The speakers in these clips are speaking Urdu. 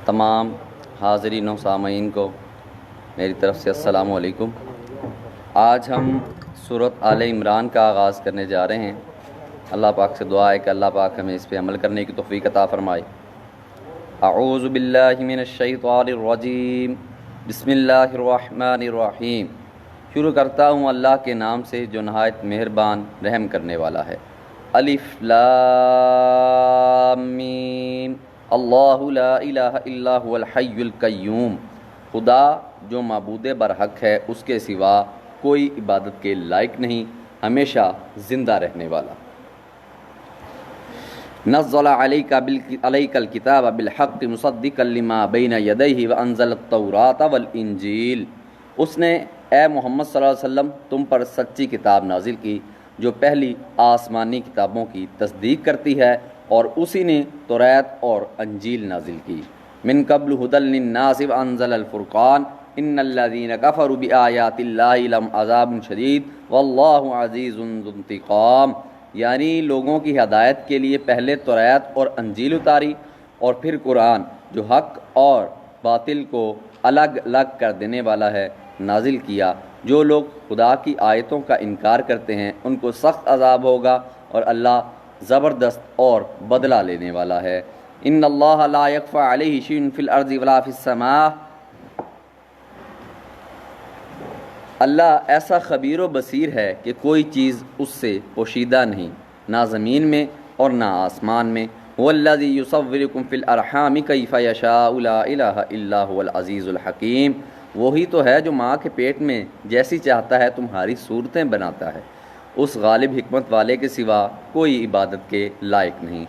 تمام حاضرین و سامعین کو میری طرف سے السلام علیکم۔ آج ہم سورۃ آل عمران کا آغاز کرنے جا رہے ہیں۔ اللہ پاک سے دعا ہے کہ اللہ پاک ہمیں اس پہ عمل کرنے کی توفیق عطا فرمائے۔ اعوذ باللہ من الشیطان الرجیم، بسم اللہ الرحمن الرحیم۔ شروع کرتا ہوں اللہ کے نام سے جو نہایت مہربان رحم کرنے والا ہے۔ الف لام میم، اللہ لا الہ الا هو الحی القیوم۔ خدا جو معبود برحق ہے، اس کے سوا کوئی عبادت کے لائق نہیں، ہمیشہ زندہ رہنے والا۔ نزل علیک الکتاب بالحق مصدقا لما بین یدیہ وانزل التوراۃ والانجیل۔ اس نے اے محمد صلی اللہ علیہ وسلم تم پر سچی کتاب نازل کی جو پہلی آسمانی کتابوں کی تصدیق کرتی ہے، اور اسی نے توریت اور انجیل نازل کی۔ من قبل ھدی للناس وانزل الفرقان ان الذین کفروا بآیات اللہ لهم عذاب شدید واللہ عزیز ذو انتقام۔ یعنی لوگوں کی ہدایت کے لیے پہلے توریت اور انجیل اتاری، اور پھر قرآن جو حق اور باطل کو الگ الگ کر دینے والا ہے نازل کیا۔ جو لوگ خدا کی آیتوں کا انکار کرتے ہیں ان کو سخت عذاب ہوگا، اور اللہ زبردست اور بدلہ لینے والا ہے۔ ان اللہ لا یخفی علیہ شیء فی الارض ولا فی السماء۔ اللہ ایسا خبیر و بصیر ہے کہ کوئی چیز اس سے پوشیدہ نہیں، نہ زمین میں اور نہ آسمان میں۔ هو الذی یصورکم فی الارحام کیف یشاء لا الہ الا هو العزیز الحکیم۔ وہی تو ہے جو ماں کے پیٹ میں جیسی چاہتا ہے تمہاری صورتیں بناتا ہے، اس غالب حکمت والے کے سوا کوئی عبادت کے لائق نہیں۔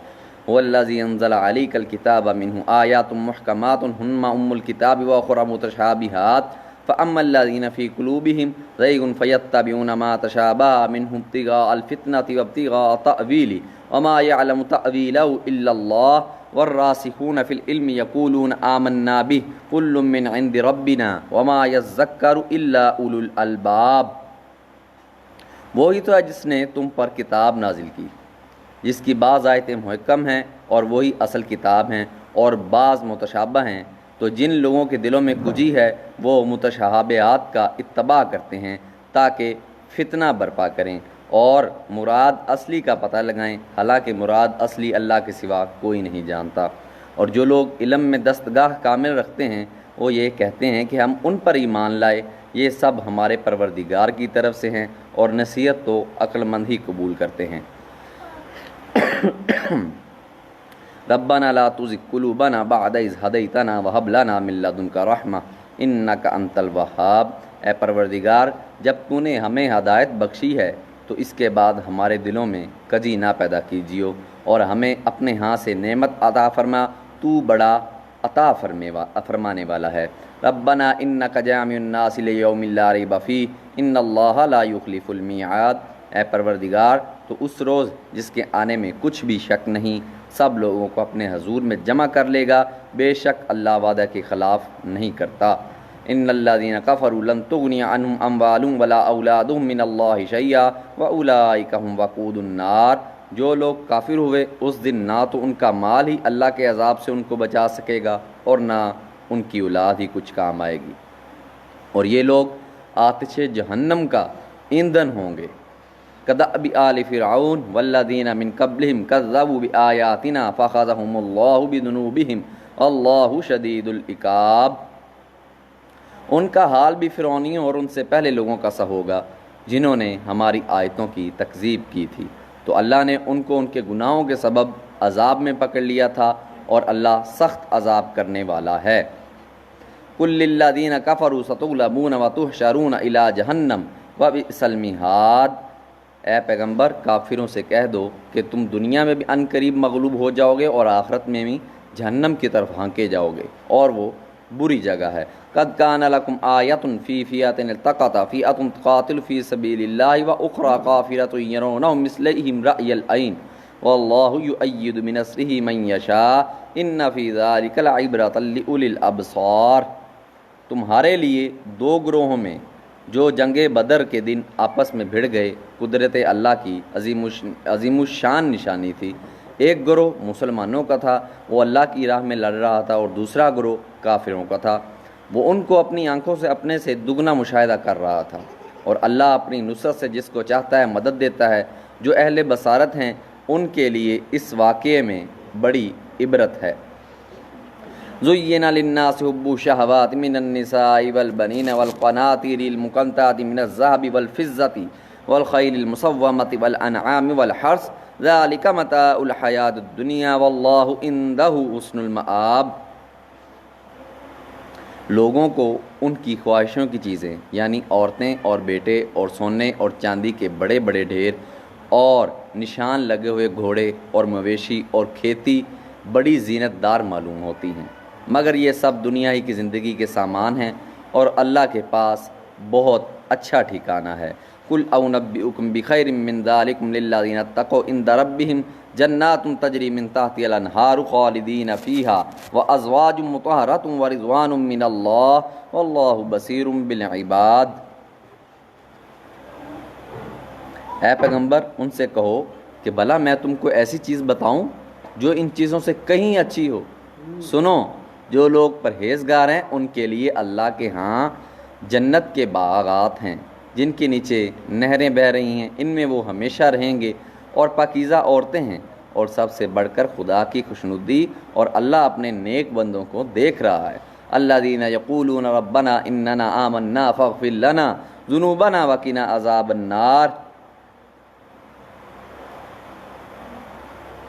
هو الذی انزل علیک الکتاب منہ آیات محکمات ہن ام الکتاب واخر متشابہات فاما الذین فی قلوبہم زیغ فیتبعون ما تشابہ منہ ابتغاء الفتنة وابتغاء تأویلہ وما یعلم تأویلہ الا اللہ والراسخون فی العلم یقولون آمنا بہ کل من عند ربنا وما یذکر الا اولو الالباب۔ وہی تو ہے جس نے تم پر کتاب نازل کی، جس کی بعض آیتیں محکم ہیں اور وہی اصل کتاب ہیں، اور بعض متشابہ ہیں۔ تو جن لوگوں کے دلوں میں کجی ہے وہ متشابہات کا اتباع کرتے ہیں تاکہ فتنہ برپا کریں اور مراد اصلی کا پتہ لگائیں، حالانکہ مراد اصلی اللہ کے سوا کوئی نہیں جانتا۔ اور جو لوگ علم میں دستگاہ کامل رکھتے ہیں وہ یہ کہتے ہیں کہ ہم ان پر ایمان لائے، یہ سب ہمارے پروردگار کی طرف سے ہیں، اور نصیحت تو عقل مند ہی قبول کرتے ہیں۔ ربنا لا تزغ قلوبنا بعد اذ ہدیتنا وہب لنا من لدنک رحمہ انک انت الوہاب۔ اے پروردگار، جب تو نے ہمیں ہدایت بخشی ہے تو اس کے بعد ہمارے دلوں میں کجی نہ پیدا کیجیو، اور ہمیں اپنے ہاں سے نعمت عطا فرما، تو بڑا عطا فرمانے والا ہے۔ ربنا انک جامع الناس لیوم لا ریب فیہ ان اللہ لا یخلف المیعاد۔ اے پروردگار، تو اس روز جس کے آنے میں کچھ بھی شک نہیں، سب لوگوں کو اپنے حضور میں جمع کر لے گا، بے شک اللہ وعدہ کے خلاف نہیں کرتا۔ ان الذین کفروا لن تغنی عنہم اموالہم ولا اولادہم من اللہ شیئا واولئک ھم وقود النار۔ جو لوگ کافر ہوئے اس دن نہ تو ان کا مال ہی اللہ کے عذاب سے ان کو بچا سکے گا، اور نہ ان کی اولاد ہی کچھ کام آئے گی، اور یہ لوگ آتش جہنم کا ایندھن ہوں گے۔ کدأب آل فرعون والذین من قبلہم کذبوا بآیاتنا فأخذہم اللہ بذنوبہم اللہ شدید العقاب۔ ان کا حال بھی فرعونیوں اور ان سے پہلے لوگوں کا سا ہوگا جنہوں نے ہماری آیتوں کی تکذیب کی تھی، تو اللہ نے ان کو ان کے گناہوں کے سبب عذاب میں پکڑ لیا تھا، اور اللہ سخت عذاب کرنے والا ہے۔ قل للذین کفروا ستغلبون وتحشرون الی جہنم وبئس المہاد۔ اے پیغمبر، کافروں سے کہہ دو کہ تم دنیا میں بھی عن قریب مغلوب ہو جاؤ گے، اور آخرت میں بھی جہنم کی طرف ہانکے جاؤ گے، اور وہ بری جگہ ہے۔ قد کان لکم آیۃ فی فئۃ التقطا فئۃ تقاتل فی سبیل اللہ واخری کافرۃ یرونہم مثلہم رأی العین واللہ یؤید بنصرہ من یشاء ان فی ذلک لعبرۃ لأولی الابصار۔ تمہارے لیے دو گروہوں میں جو جنگ بدر کے دن آپس میں بھڑ گئے قدرت اللہ کی عظیم الشان نشانی تھی۔ ایک گروہ مسلمانوں کا تھا، وہ اللہ کی راہ میں لڑ رہا تھا، اور دوسرا گروہ کافروں کا تھا، وہ ان کو اپنی آنکھوں سے اپنے سے دگنا مشاہدہ کر رہا تھا۔ اور اللہ اپنی نصرت سے جس کو چاہتا ہے مدد دیتا ہے۔ جو اہل بصارت ہیں ان کے لیے اس واقعے میں بڑی عبرت ہے۔ زُيِّنَ لِلنَّاسِ حُبُّ الشَّهَوَاتِ مِنَ النِّسَاءِ وَالْبَنِينَ وَالْقَنَاطِيرِ الْمُقَنطَرَةِ مِنَ الذَّهَبِ وَالْفِضَّةِ وَالْخَيْلِ الْمُسَوَّمَةِ وَالْأَنْعَامِ وَالْحَرْثِ ذَلِكَ مَتَاعُ الْحَيَاةِ الدُّنْيَا وَاللَّهُ عِندَهُ حُسْنُ الْمَآبِ۔ لوگوں کو ان کی خواہشوں کی چیزیں یعنی عورتیں اور بیٹے اور سونے اور چاندی کے بڑے بڑے ڈھیر اور نشان لگے ہوئے گھوڑے اور مویشی اور کھیتی بڑی زینت دار معلوم ہوتی ہیں، مگر یہ سب دنیا ہی کی زندگی کے سامان ہیں، اور اللہ کے پاس بہت اچھا ٹھکانہ ہے۔ قُلْ أُنَبِّئُكُم بِخَيْرٍ مِّن ذَلِكُمْ لِلَّذِينَ اتَّقَوْا عِندَ رَبِّهِمْ جَنَّاتٌ تَجْرِي مِن تَحْتِهَا الْأَنْهَارُ خَالِدِينَ فِيهَا وَأَزْوَاجٌ مُّطَهَّرَةٌ وَرِضْوَانٌ مِّنَ اللَّهِ وَاللَّهُ بَصِيرٌ بِالْعِبَادِ۔ اے پیغمبر ان سے کہو کہ بھلا میں تم کو ایسی چیز بتاؤں جو ان چیزوں سے کہیں اچھی ہو۔ سنو، جو لوگ پرہیزگار ہیں ان کے لیے اللہ کے ہاں جنت کے باغات ہیں جن کے نیچے نہریں بہہ رہی ہیں، ان میں وہ ہمیشہ رہیں گے، اور پاکیزہ عورتیں ہیں، اور سب سے بڑھ کر خدا کی خوشنودی، اور اللہ اپنے نیک بندوں کو دیکھ رہا ہے۔ الذین یقولون ربنا اننا آمنا فاغفر لنا ذنوبنا وقنا عذاب النار۔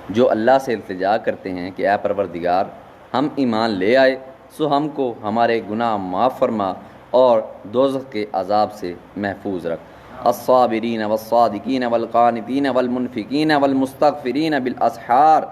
جو اللہ سے التجا کرتے ہیں کہ اے پروردگار ہم ایمان لے آئے، سو ہم کو ہمارے گناہ معاف فرما اور دوزخ کے عذاب سے محفوظ رکھ۔ الصابرین والصادقین والقانتین والمنفقین والمستغفرین بالاسحار،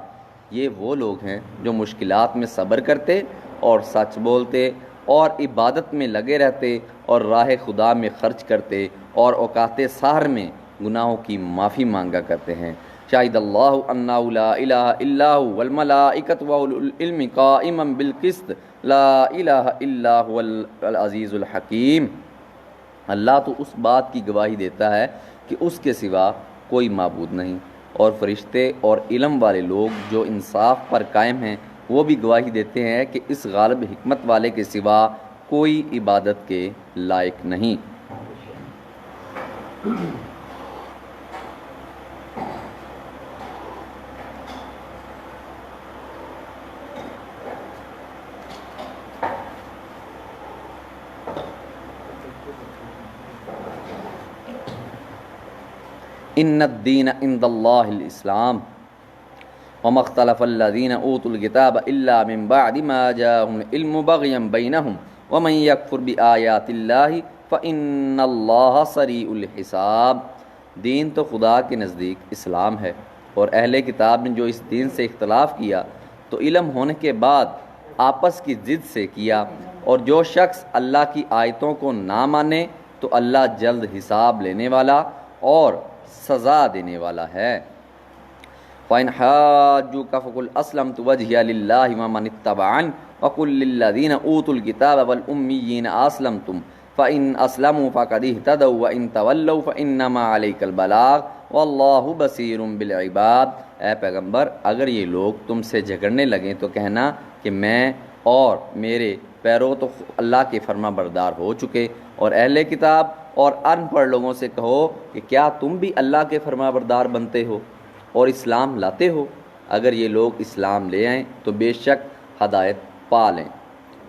یہ وہ لوگ ہیں جو مشکلات میں صبر کرتے اور سچ بولتے اور عبادت میں لگے رہتے اور راہ خدا میں خرچ کرتے اور اوقات سحر میں گناہوں کی معافی مانگا کرتے ہیں۔ شاہد اللہ انہ لا الہ الا هو والملائکۃ واولو العلم قائما بالقسط لا الہ الا هو العزیز الحکیم۔ اللہ تو اس بات کی گواہی دیتا ہے کہ اس کے سوا کوئی معبود نہیں، اور فرشتے اور علم والے لوگ جو انصاف پر قائم ہیں وہ بھی گواہی دیتے ہیں کہ اس غالب حکمت والے کے سوا کوئی عبادت کے لائق نہیں۔ ان الدین عند اللہ الاسلام وما اختلف الذین اوتوا الکتاب الا من بعد ما جاءهم العلم بغیا بینہم ومن یکفر بآیات اللہ فإن اللہ سریع الحساب۔ دین تو خدا کے نزدیک اسلام ہے، اور اہل کتاب نے جو اس دین سے اختلاف کیا تو علم ہونے کے بعد آپس کی ضد سے کیا، اور جو شخص اللہ کی آیتوں کو نہ مانے تو اللہ جلد حساب لینے والا اور سزا دینے والا ہے۔ فَإِنْ حَاجُّوكَ فَقُلْ أَسْلَمْتُ وَجْهِيَ لِلَّهِ وَمَنِ اتَّبَعَنِ وَقُلْ لِلَّذِينَ أُوتُوا الْكِتَابَ وَالْأُمِّيِّينَ أَسْلَمْتُمْ فَإِنْ أَسْلَمُوا فَقَدِ اهْتَدَوْا وَإِنْ تَوَلَّوْا فَإِنَّمَا عَلَيْكَ الْبَلَاغُ وَاللَّهُ بَصِيرٌ بِالْعِبَادِ۔ اے پیغمبر اگر یہ لوگ تم سے جھگڑنے لگیں تو کہنا کہ میں اور میرے پیرو تو اللہ کے فرما بردار ہو چکے، اور اہل کتاب اور ان پڑھ لوگوں سے کہو کہ کیا تم بھی اللہ کے فرما بردار بنتے ہو اور اسلام لاتے ہو؟ اگر یہ لوگ اسلام لے آئیں تو بے شک ہدایت پا لیں،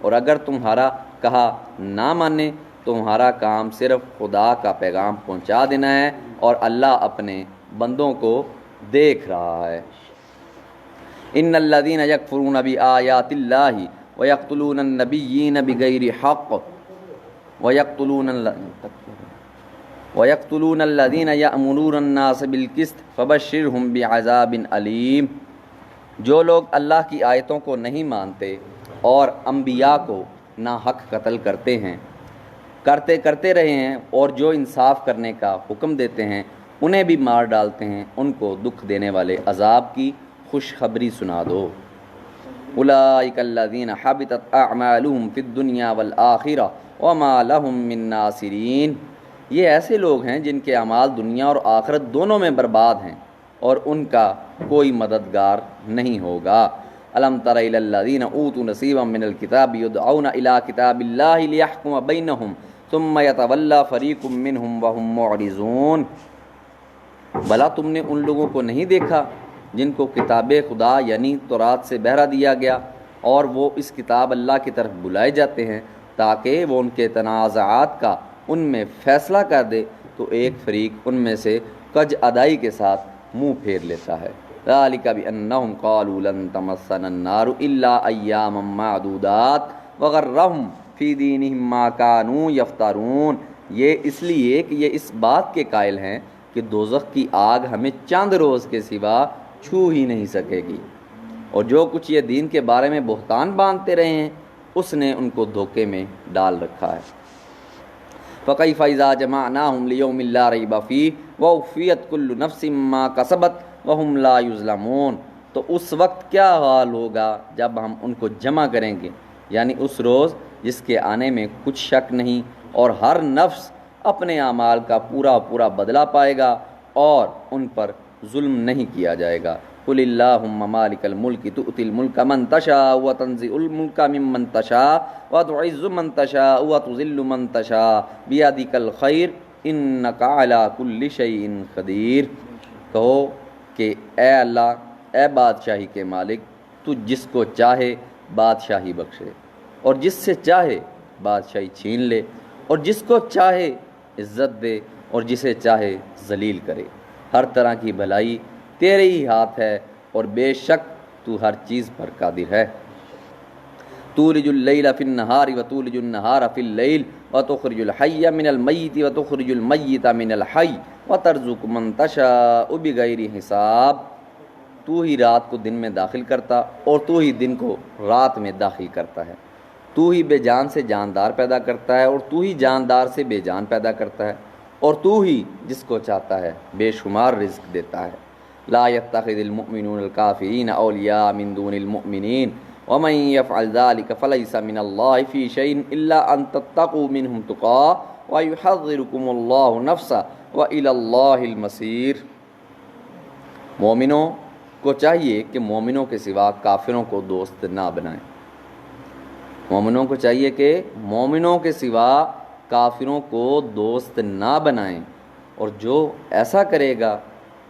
اور اگر تمہارا کہا نہ مانیں تو تمہارا کام صرف خدا کا پیغام پہنچا دینا ہے، اور اللہ اپنے بندوں کو دیکھ رہا ہے۔ ان الذین یکفرون بآیات اللہ ویقتلون النبیین بغیر حق وَيَقْتُلُونَ الَّذِينَ يَأْمُرُونَ النَّاسَ بِالْقِسْطِ فَبَشِّرْهُمْ بِعَذَابٍ أَلِيمٍ۔ جو لوگ اللہ کی آیتوں کو نہیں مانتے اور انبیاء کو ناحق قتل کرتے رہے ہیں، اور جو انصاف کرنے کا حکم دیتے ہیں انہیں بھی مار ڈالتے ہیں، ان کو دکھ دینے والے عذاب کی خوشخبری سنا دو۔ اولئک الذین حبطت اعمالهم فی الدنیا والآخرہ وما لهم من ناصرین۔ یہ ایسے لوگ ہیں جن کے اعمال دنیا اور آخرت دونوں میں برباد ہیں، اور ان کا کوئی مددگار نہیں ہوگا۔ الم تر الی الذین اوتوا نصیبا من الکتاب یدعون الی کتاب اللہ لیحکم بینہم ثم یتولی فریق منہم وہم معرضون۔ بھلا تم نے ان لوگوں کو نہیں دیکھا جن کو کتاب خدا یعنی تورات سے بہرہ دیا گیا اور وہ اس کتاب اللہ کی طرف بلائے جاتے ہیں تاکہ وہ ان کے تنازعات کا ان میں فیصلہ کر دے، تو ایک فریق ان میں سے کج ادائی کے ساتھ منہ پھیر لیتا ہے۔ ذالک بانہم قالوا لن تمسنا النار الا ایاما معدودات وغرہم فی دینہم ما کانوا یفترون۔ یہ اس لیے کہ یہ اس بات کے قائل ہیں کہ دوزخ کی آگ ہمیں چند روز کے سوا چھو ہی نہیں سکے گی، اور جو کچھ یہ دین کے بارے میں بہتان باندھتے رہے ہیں اس نے ان کو دھوکے میں ڈال رکھا ہے۔ فَكَيْفَ إِذَا جَمَعْنَاهُمْ لِيَوْمٍ لَا رَيْبَ فِيهِ وَوُفِّيَتْ كُلُّ نَفْسٍ مَّا كَسَبَتْ وَهُمْ لَا يُظْلَمُونَ۔ تو اس وقت کیا حال ہوگا جب ہم ان کو جمع کریں گے، یعنی اس روز جس کے آنے میں کچھ شک نہیں، اور ہر نفس اپنے اعمال کا پورا بدلہ پائے گا اور ان پر ظلم نہیں کیا جائے گا۔ قل اللہم مالک الملک تؤتی الملک من تشاء وتنزع الملک ممن تشاء وتعز من تشاء وتذل من تشاء بیدک الخیر انک علی کل شیء قدیر۔ کہو کہ اے اللہ، اے بادشاہی کے مالک، تو جس کو چاہے بادشاہی بخشے اور جس سے چاہے بادشاہی چھین لے، اور جس کو چاہے عزت دے اور جسے چاہے ذلیل کرے۔ ہر طرح کی بھلائی تیرے ہی ہاتھ ہے اور بے شک تو ہر چیز پر قادر ہے۔ تولج اللیل فی النہار وتولج النہار فی اللیل وتخرج الحی من المیت وتخرج المیت من الحی وترزق من تشاء بغیر حساب۔ تو ہی رات کو دن میں داخل کرتا اور تو ہی دن کو رات میں داخل کرتا ہے۔ تو ہی بے جان سے جاندار پیدا کرتا ہے اور تو ہی جاندار سے بے جان پیدا کرتا ہے، اور تو ہی جس کو چاہتا ہے بے شمار رزق دیتا ہے۔ لا يتخذ المؤمنون الكافرین اولیاء من دون المؤمنین ومن يفعل ذلك فليس من اللہ فی شیء الا ان تتقوا منهم تقاء ويحذركم اللہ نفسا وإلی اللہ المصیر۔ مومنوں کو چاہیے کہ مومنوں کے سوا کافروں کو دوست نہ بنائیں۔ مومنوں کو چاہیے کہ مومنوں کے سوا کافروں کو دوست نہ بنائیں، اور جو ایسا کرے گا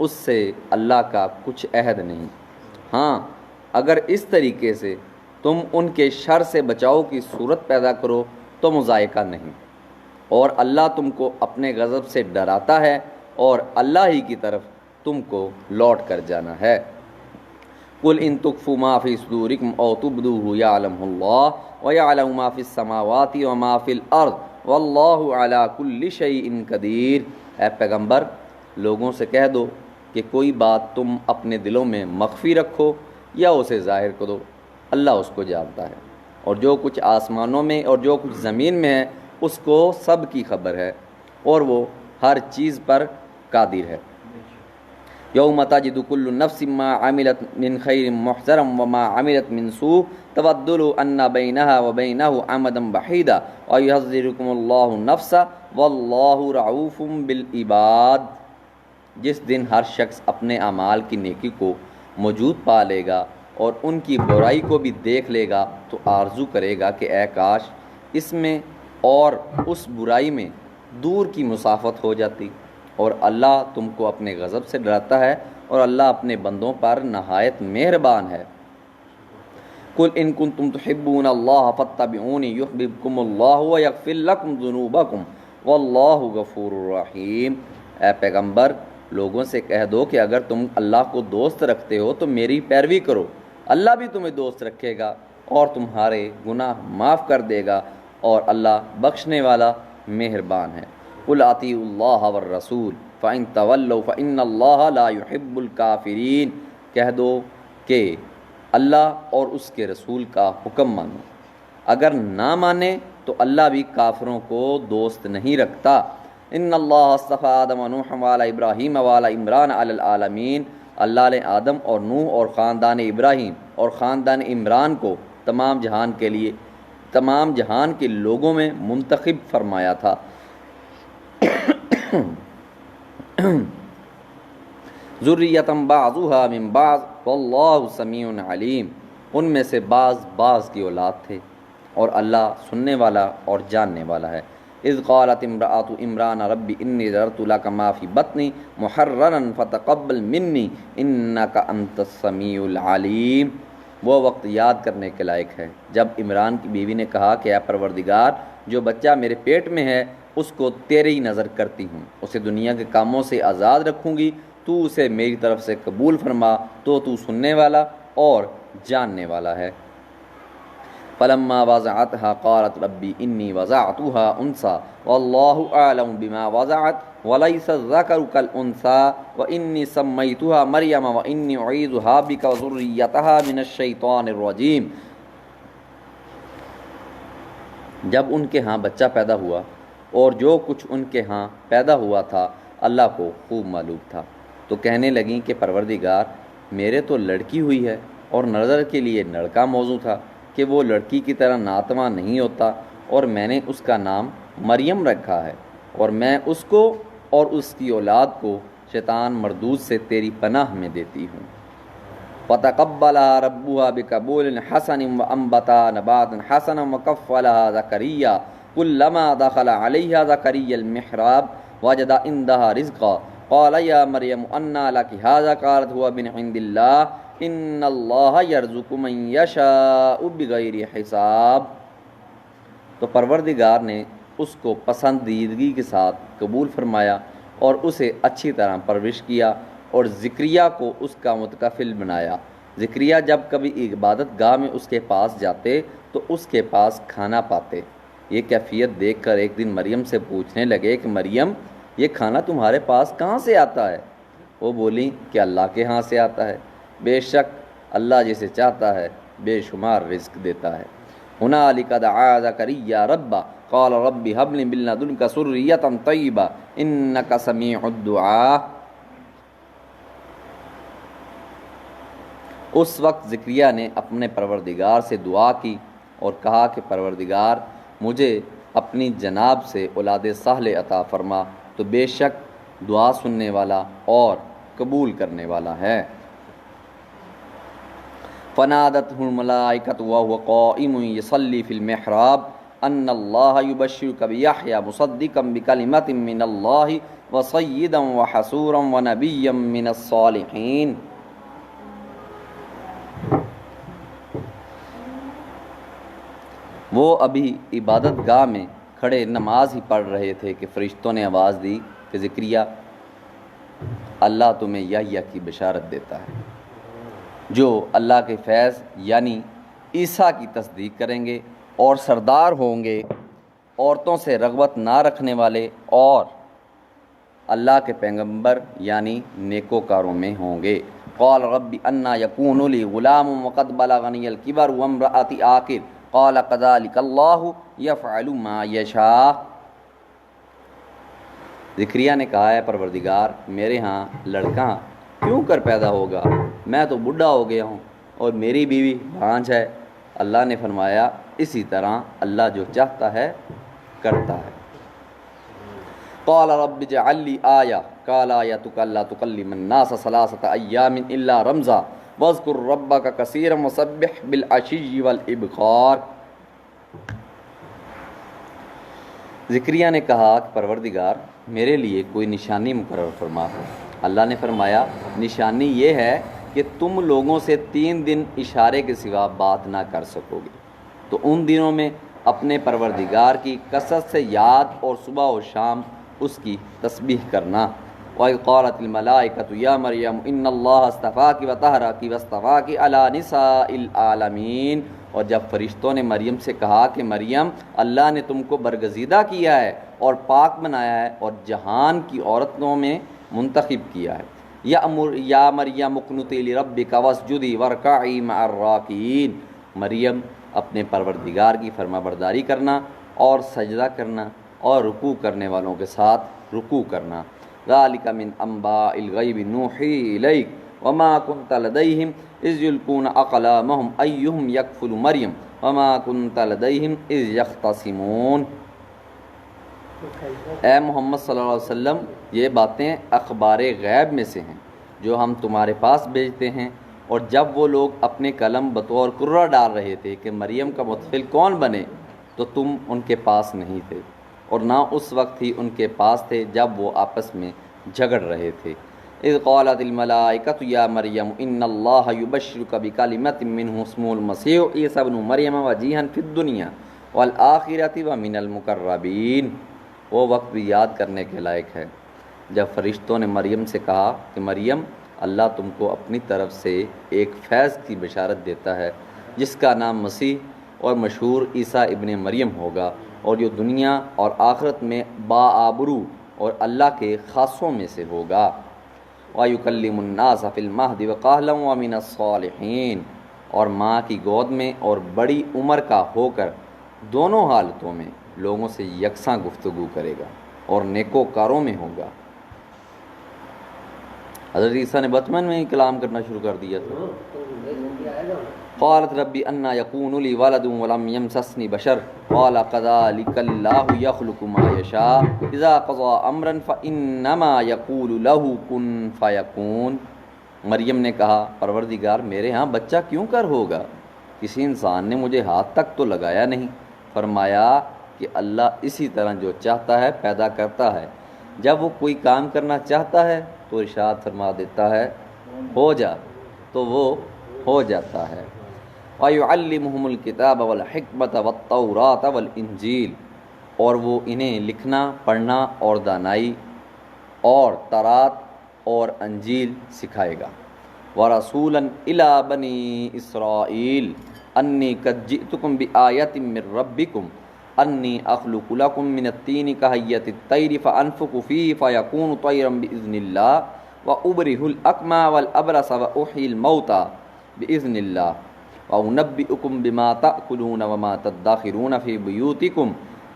اس سے اللہ کا کچھ عہد نہیں۔ ہاں، اگر اس طریقے سے تم ان کے شر سے بچاؤ کی صورت پیدا کرو تو مذائقہ نہیں، اور اللہ تم کو اپنے غضب سے ڈراتا ہے اور اللہ ہی کی طرف تم کو لوٹ کر جانا ہے۔ قل ان تخفوا ما فی صدورکم او تبدوہ یعلمہ اللہ ویعلم ما فی السماوات وما فی الارض واللہ علی کل شیء قدیر۔ اے پیغمبر، لوگوں سے کہہ دو کہ کوئی بات تم اپنے دلوں میں مخفی رکھو یا اسے ظاہر کرو، اللہ اس کو جانتا ہے، اور جو کچھ آسمانوں میں اور جو کچھ زمین میں ہے اس کو سب کی خبر ہے، اور وہ ہر چیز پر قادر ہے۔ یوم تجد کل نفس ما عملت من خیر محضرا وما عملت من سوء تود لو ان بینہا وبینہ امدا بعیدا ویحذرکم اللہ نفسا واللہ رعوف بالعباد۔ جس دن ہر شخص اپنے اعمال کی نیکی کو موجود پا لے گا اور ان کی برائی کو بھی دیکھ لے گا تو آرزو کرے گا کہ اے کاش اس میں اور اس برائی میں دور کی مسافت ہو جاتی، اور اللہ تم کو اپنے غضب سے ڈراتا ہے اور اللہ اپنے بندوں پر نہایت مہربان ہے۔ قل ان کنتم تحبون اللہ فاتبعونی یحببکم اللہ ویغفر لکم ذنوبکم واللہ غفور رحیم۔ اے پیغمبر، لوگوں سے کہہ دو کہ اگر تم اللہ کو دوست رکھتے ہو تو میری پیروی کرو، اللہ بھی تمہیں دوست رکھے گا اور تمہارے گناہ معاف کر دے گا، اور اللہ بخشنے والا مہربان ہے۔ قل اطیعوا اللہ والرسول فإن تولوا فإن اللہ لا يحب الکافرین۔ کہہ دو کہ اللہ اور اس کے رسول کا حکم مانو، اگر نہ مانے تو اللہ بھی کافروں کو دوست نہیں رکھتا۔ ان اللہ اصطفى آدم و نوح وآل ابراہیم وآل عمران علی العالمین۔ اللہ نے آدم اور نوح اور خاندان ابراہیم اور خاندان عمران کو تمام جہان کے لوگوں میں منتخب فرمایا تھا۔ ذریۃ بعضها من بعض واللہ سمیع علیم، ان میں سے بعض کی اولاد تھے اور اللہ سننے والا اور جاننے والا ہے۔ اذ قالت امرأۃ عمران رب انی نذرت لک ما فی بطنی محررا فتقبل منی انک انت السمیع العلیم، وہ وقت یاد کرنے کے لائق ہے جب عمران کی بیوی نے کہا کہ اے پروردگار، جو بچہ میرے پیٹ میں ہے اس کو تیرے ہی نظر کرتی ہوں، اسے دنیا کے کاموں سے آزاد رکھوں گی، تو اسے میری طرف سے قبول فرما، تو سننے والا اور جاننے والا ہے۔ فلما وضعتها قالت ربی انی وضعتها انثى واللہ اعلم بما وضعت وليس الذکر كالانثى وانی سمیتها مریم وانی اعیذها بک وذریتها من الشیطان الرجیم۔ جب ان کے ہاں بچہ پیدا ہوا اور جو کچھ ان کے ہاں پیدا ہوا تھا اللہ کو خوب معلوم تھا، تو کہنے لگیں کہ پروردگار، میرے تو لڑکی ہوئی ہے اور نظر کے لیے لڑکا موضوع تھا کہ وہ لڑکی کی طرح ناتواں نہیں ہوتا، اور میں نے اس کا نام مریم رکھا ہے، اور میں اس کو اور اس کی اولاد کو شیطان مردود سے تیری پناہ میں دیتی ہوں۔ فَتَقَبَّلَهَا رَبُّهَا بِقَبُولٍ حَسَنٍ وَأَنبَتَهَا نَبَاتًا حَسَنًا وَكَفَّلَهَا زَكَرِيَّا كُلَّمَا دَخَلَ عَلَيْهَا زَكَرِيَّا الْمِحْرَابَ وَجَدَ عِندَهَا رِزْقًا قَالَ يَا مَرْيَمُ أَنَّىٰ لَكِ هَٰذَا قَالَتْ هُوَ مِنْ عِندِ اللَّهِ إِنَّ اللَّهَ يَرْزُقُ مَن يَشَاءُ بِغَيْرِ حِسَاب۔ تو پروردگار نے اس کو پسندیدگی کے ساتھ قبول فرمایا اور اسے اچھی طرح پرورش کیا اور زکریا کو اس کا متکفل بنایا۔ زکریا جب کبھی عبادت گاہ میں اس کے پاس جاتے تو اس کے پاس کھانا پاتے۔ یہ کیفیت دیکھ کر ایک دن مریم سے پوچھنے لگے کہ مریم، یہ کھانا تمہارے پاس کہاں سے آتا ہے؟ وہ بولیں کہ اللہ کے ہاں سے آتا ہے، بے شک اللہ جسے چاہتا ہے بے شمار رزق دیتا ہے۔ ہنالک دعا زکریا ربہ قال رب ہب لی من لدنک ذریۃ طیبہ انک سمیع الدعاء۔ اس وقت زکریا نے اپنے پروردگار سے دعا کی اور کہا کہ پروردگار، مجھے اپنی جناب سے اولاد صالح عطا فرما، تو بے شک دعا سننے والا اور قبول کرنے والا ہے۔ فنادته الملائکۃ وهو قائم یصلی فی المحراب ان اللہ یبشرک بیحییٰ مصدقا بکلمۃ من اللہ وسیدا وحصورا ونبیا من الصالحین۔ وہ ابھی عبادت گاہ میں کھڑے نماز ہی پڑھ رہے تھے کہ فرشتوں نے آواز دی کہ زکریا، اللہ تمہیں یحییٰ کی بشارت دیتا ہے، جو اللہ کے فیض یعنی عیسیٰ کی تصدیق کریں گے اور سردار ہوں گے، عورتوں سے رغبت نہ رکھنے والے اور اللہ کے پیغمبر یعنی نیکوکاروں میں ہوں گے۔ قال رب انا یکون لی غلام وقد بلغنی الکبر وامرأتی عاقر قال کذلک اللہ یفعل ما یشاء۔ زکریا نے کہا ہے پروردگار، میرے ہاں لڑکا کیوں کر پیدا ہوگا؟ میں تو بڈھا ہو گیا ہوں اور میری بیوی بھانج ہے۔ اللہ نے فرمایا اسی طرح اللہ جو چاہتا ہے کرتا ہے۔ قال رب اجعل لی آیہ قال آیتک الا تکلم الناس ثلاثۃ ایام الا رمزا واذکر ربک کثیرا وسبح بالعشی والابکار۔ زکریا نے کہا کہ پروردگار، میرے لیے کوئی نشانی مقرر فرما۔ اللہ نے فرمایا نشانی یہ ہے کہ تم لوگوں سے 3 دن اشارے کے سوا بات نہ کر سکو گے، تو ان دنوں میں اپنے پروردگار کی کثرت سے یاد اور صبح و شام اس کی تسبیح کرنا۔ وَإِذْ قَالَتِ الْمَلَائِكَةُ يَا مَرْيَمُ إِنَّ اللَّهَ اصْطَفَاكِ وَطَهَّرَكِ وَاصْطَفَاكِ عَلَى نِسَاءِ الْعَالَمِينَ۔ اور جب فرشتوں نے مریم سے کہا کہ مریم، اللہ نے تم کو برگزیدہ کیا ہے اور پاک بنایا ہے اور جہان کی عورتوں میں منتخب کیا ہے۔ یا مریم اقنتی لربک واسجدی وارکعی مع الراکعین۔ مریم، اپنے پروردگار کی فرما برداری کرنا اور سجدہ کرنا اور رکوع کرنے والوں کے ساتھ رکوع کرنا۔ ذالک من انباء الغیب نوحی الیک وما کنت لدیہم اذ یلقون اقلامہم ایہم یکفل مریم وما کنت لدیہم اذ یختصمون۔ اے محمد صلی اللہ علیہ وسلم، یہ باتیں اخبار غیب میں سے ہیں جو ہم تمہارے پاس بھیجتے ہیں، اور جب وہ لوگ اپنے قلم بطور کرہ ڈال رہے تھے کہ مریم کا متفل کون بنے، تو تم ان کے پاس نہیں تھے، اور نہ اس وقت ہی ان کے پاس تھے جب وہ آپس میں جھگڑ رہے تھے۔ اذ قالت الملائکۃ یا مریم ان اللہ یبشرک بکلمۃ منہ اسمہ المسیح عیسی ابن مریم وجیہا فی الدنیا والآخرۃ ومن المقربین۔ وہ وقت بھی یاد کرنے کے لائق ہے جب فرشتوں نے مریم سے کہا کہ مریم، اللہ تم کو اپنی طرف سے ایک فیض کی بشارت دیتا ہے جس کا نام مسیح اور مشہور عیسیٰ ابن مریم ہوگا، اور جو دنیا اور آخرت میں باآبرو اور اللہ کے خاصوں میں سے ہوگا۔ وَيُكَلِّمُ النَّاسَ فِي الْمَهْدِ وَكَهْلًا وَمِنَ الصَّالِحِينَ، اور ماں کی گود میں اور بڑی عمر کا ہو کر دونوں حالتوں میں لوگوں سے یکساں گفتگو کرے گا اور نیکوکاروں میں ہوگا۔ حضرت عیسیٰ نے بچپن میں ہی کلام کرنا شروع کر دیا تھا۔ قالت ربی انا یکون لی ولد ولم یمسسنی بشر قال کذلک اللہ یخلق ما یشاء اذا قضى امرا فانما یقول له کن فیکون۔ مریم نے کہا، پروردگار میرے ہاں بچہ کیوں کر ہوگا؟ کسی انسان نے مجھے ہاتھ تک تو لگایا نہیں۔ فرمایا کہ اللہ اسی طرح جو چاہتا ہے پیدا کرتا ہے، جب وہ کوئی کام کرنا چاہتا ہے تو ارشاد فرما دیتا ہے ہو جا، تو وہ ہو جاتا ہے۔ وَيُعَلِّمُهُمُ الْكِتَابَ وَالْحِكْمَةَ وَالتَّوْرَاةَ وَالْإِنْجِيلَ، اور وہ انہیں لکھنا، پڑھنا اور دانائی اور تورات اور انجیل سکھائے گا۔ وَرَسُولًا إِلَىٰ بَنِي إِسْرَائِيلَ أَنِّي قَدْ جِئْتُكُمْ بِآيَةٍ مِّن رَّبِّكُمْ أَنِّي أَخْلُقُ لَكُم مِّنَ الطِّينِ كَهَيْئَةِ الطَّيْرِ فَأَنفُخُ فِيهِ فَيَكُونُ طَيْرًا بِإِذْنِ اللَّهِ وَأُبْرِئُ الْأَكْمَهَ وَالْأَبْرَصَ وَأُحْيِي الْمَوْتَىٰ بِإِذْنِ اللَّهِ وَأُنَبِّئُكُم بِمَا تَأْكُلُونَ وَمَا تَدَّخِرُونَ فِي بُيُوتِكُمْ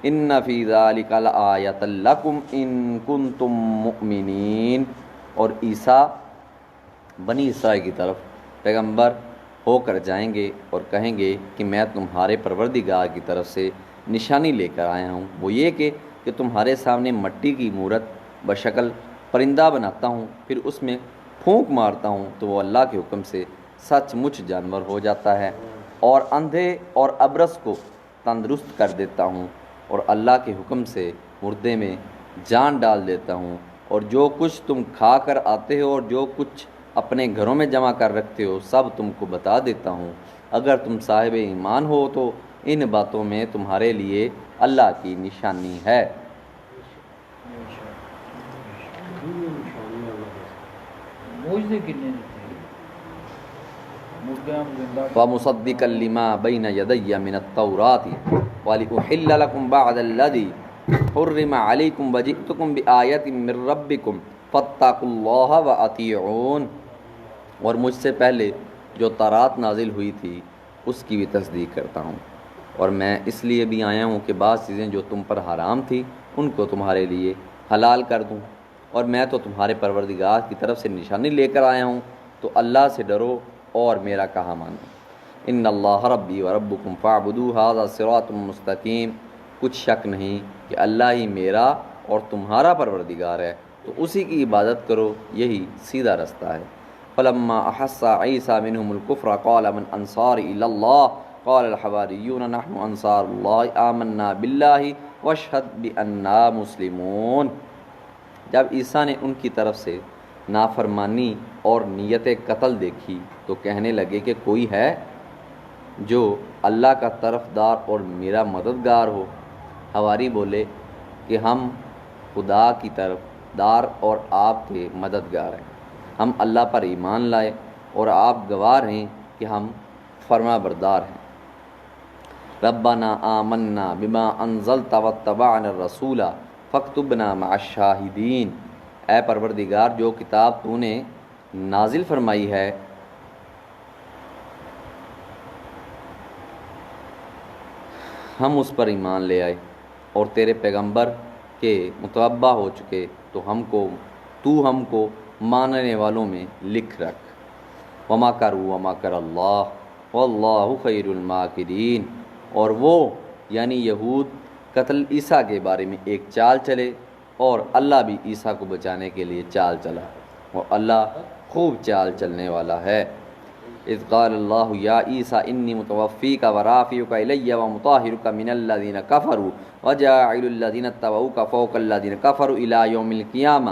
إِنَّ فِي ذَلِكَ لَآيَةً لَّكُمْ إِن كُنتُم مُّؤْمِنِينَ۔ اور عیسیٰ بنی اسرائیل کی طرف پیغمبر ہو کر جائیں گے اور کہیں گے کہ میں تمہارے پروردگار کی طرف سے نشانی لے کر آیا ہوں، وہ یہ کہ تمہارے سامنے مٹی کی مورت بشکل پرندہ بناتا ہوں، پھر اس میں پھونک مارتا ہوں تو وہ اللہ کے حکم سے سچ مچ جانور ہو جاتا ہے، اور اندھے اور ابرص کو تندرست کر دیتا ہوں، اور اللہ کے حکم سے مردے میں جان ڈال دیتا ہوں، اور جو کچھ تم کھا کر آتے ہو اور جو کچھ اپنے گھروں میں جمع کر رکھتے ہو سب تم کو بتا دیتا ہوں۔ اگر تم صاحب ایمان ہو تو ان باتوں میں تمہارے لیے اللہ کی نشانی ہے۔ وَمُصَدِّقًا لِمَا بَيْنَ يَدَيَّ مِنَ التَّوْرَاةِ وَلِأُحِلَّ لَكُمْ بَعْضَ الَّذِي حُرِّمَ عَلَيْكُمْ وَجِئْتُكُمْ بِآيَةٍ مِّن رَّبِّكُمْ فَاتَّقُوا اللَّهَ وَأَطِيعُونِ۔ اور مجھ سے پہلے جو تورات نازل ہوئی تھی اس کی بھی تصدیق کرتا ہوں، اور میں اس لیے بھی آیا ہوں کہ بعض چیزیں جو تم پر حرام تھی ان کو تمہارے لیے حلال کر دوں، اور میں تو تمہارے پروردگار کی طرف سے نشانی لے کر آیا ہوں، تو اللہ سے ڈرو اور میرا کہا مانو۔ ان اللہ ربی و ربکم فاعبدوہ ھذا صراط مستقیم، کچھ شک نہیں کہ اللہ ہی میرا اور تمہارا پروردگار ہے، تو اسی کی عبادت کرو، یہی سیدھا رستہ ہے۔ فلما احس عیسیٰ منہم الکفر قال من انصاری الی اللہ قال الحواریون نحن انصار اللہ آمنا باللہ واشہد بأننا مسلمون۔ جب عیسیٰ نے ان کی طرف سے نافرمانی اور نیت قتل دیکھی تو کہنے لگے کہ کوئی ہے جو اللہ کا طرفدار اور میرا مددگار ہو؟ حواری بولے کہ ہم خدا کی طرف دار اور آپ کے مددگار ہیں، ہم اللہ پر ایمان لائے اور آپ گواہ ہیں کہ ہم فرما بردار ہیں۔ ربنا آمنا بما انزلت واتبعنا الرسول فاکتبنا مع الشاہدین۔ اے پروردگار، جو کتاب تو نے نازل فرمائی ہے ہم اس پر ایمان لے آئے اور تیرے پیغمبر کے متبع ہو چکے، تو ہم کو ماننے والوں میں لکھ رکھ۔ وما کروا وما کر اللہ واللہ خیر الماکرین۔ اور وہ یعنی یہود قتل عیسیٰ کے بارے میں ایک چال چلے، اور اللہ بھی عیسیٰ کو بچانے کے لیے چال چلا، اور اللہ خوب چال چلنے والا ہے۔ اذ قال اللہ یا عیسیٰ انی متوفیک ورافعک الی ومطہرک من الذین کفروا وجاعل الذین اتبعوک فوق الذین کفروا الی یوم القیامہ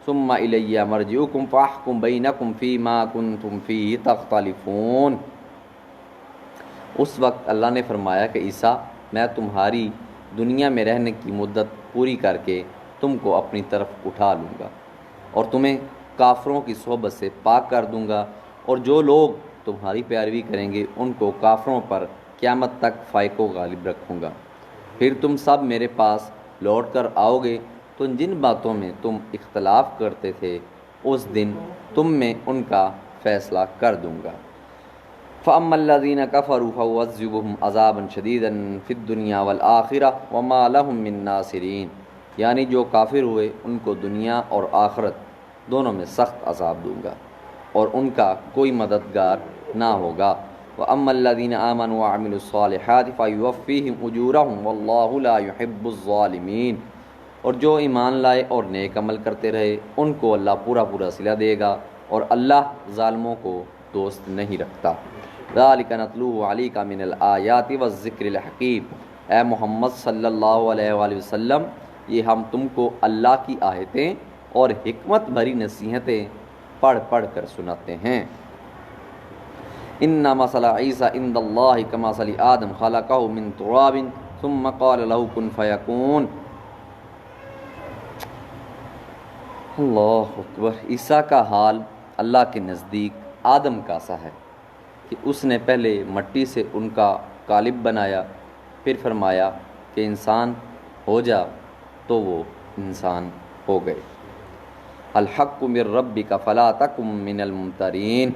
ثم الی مرجعکم فاحکم بینکم فیما کنتم فیہ تختلفون۔ اس وقت اللہ نے فرمایا کہ عیسیٰ میں تمہاری دنیا میں رہنے کی مدت پوری کر کے تم کو اپنی طرف اٹھا لوں گا اور تمہیں کافروں کی صحبت سے پاک کر دوں گا، اور جو لوگ تمہاری پیروی کریں گے ان کو کافروں پر قیامت تک فائق و غالب رکھوں گا۔ پھر تم سب میرے پاس لوٹ کر آؤ گے تو جن باتوں میں تم اختلاف کرتے تھے اس دن تم میں ان کا فیصلہ کر دوں گا۔ فَأَمَّا الَّذِينَ كَفَرُوا فَأُعَذِّبُهُمْ عَذَابًا شَدِيدًا فِي الدُّنْيَا وَالْآخِرَةِ وَمَا لَهُم مِّن نَّاصِرِينَ، یعنی جو کافر ہوئے ان کو دنیا اور آخرت دونوں میں سخت عذاب دوں گا اور ان کا کوئی مددگار نہ ہوگا۔ وَأَمَّا الَّذِينَ آمَنُوا وَعَمِلُوا الصَّالِحَاتِ فَيُوَفِّيهِمْ أُجُورَهُمْ وَاللَّهُ لَا يُحِبُّ الظَّالِمِينَ، اور جو ایمان لائے اور نیک عمل کرتے رہے ان کو اللہ پورا صلہ دے گا اور اللہ ظالموں کو دوست نہیں رکھتا۔ ذَلِكَ نَتْلُوهُ عَلَيْكَ مِنَ الْآيَاتِ وَالذِّكْرِ الْحَكِيمِ، اے محمد صلی اللہ علیہ وآلہ وسلم یہ ہم تم کو اللہ کی آیتیں اور حکمت بھری نصیحتیں پڑھ پڑھ کر سناتے ہیں۔ اِنَّ مَثَلَ عِیسیٰ عِندَ اللہِ کَمَثَلِ آدَمَ خَلَقَهُ مِن تُرَابٍ ثُمَّ قَالَ لَهُ كُن فَیَکُونُ۔ اللہ اکبر۔ عیسیٰ کا حال اللہ کے نزدیک آدم کا سا ہے کہ اس نے پہلے مٹی سے ان کا قالب بنایا، پھر فرمایا کہ انسان ہو جا تو وہ انسان ہو گئے۔ الحق من ربک فلا تکن من الممترین،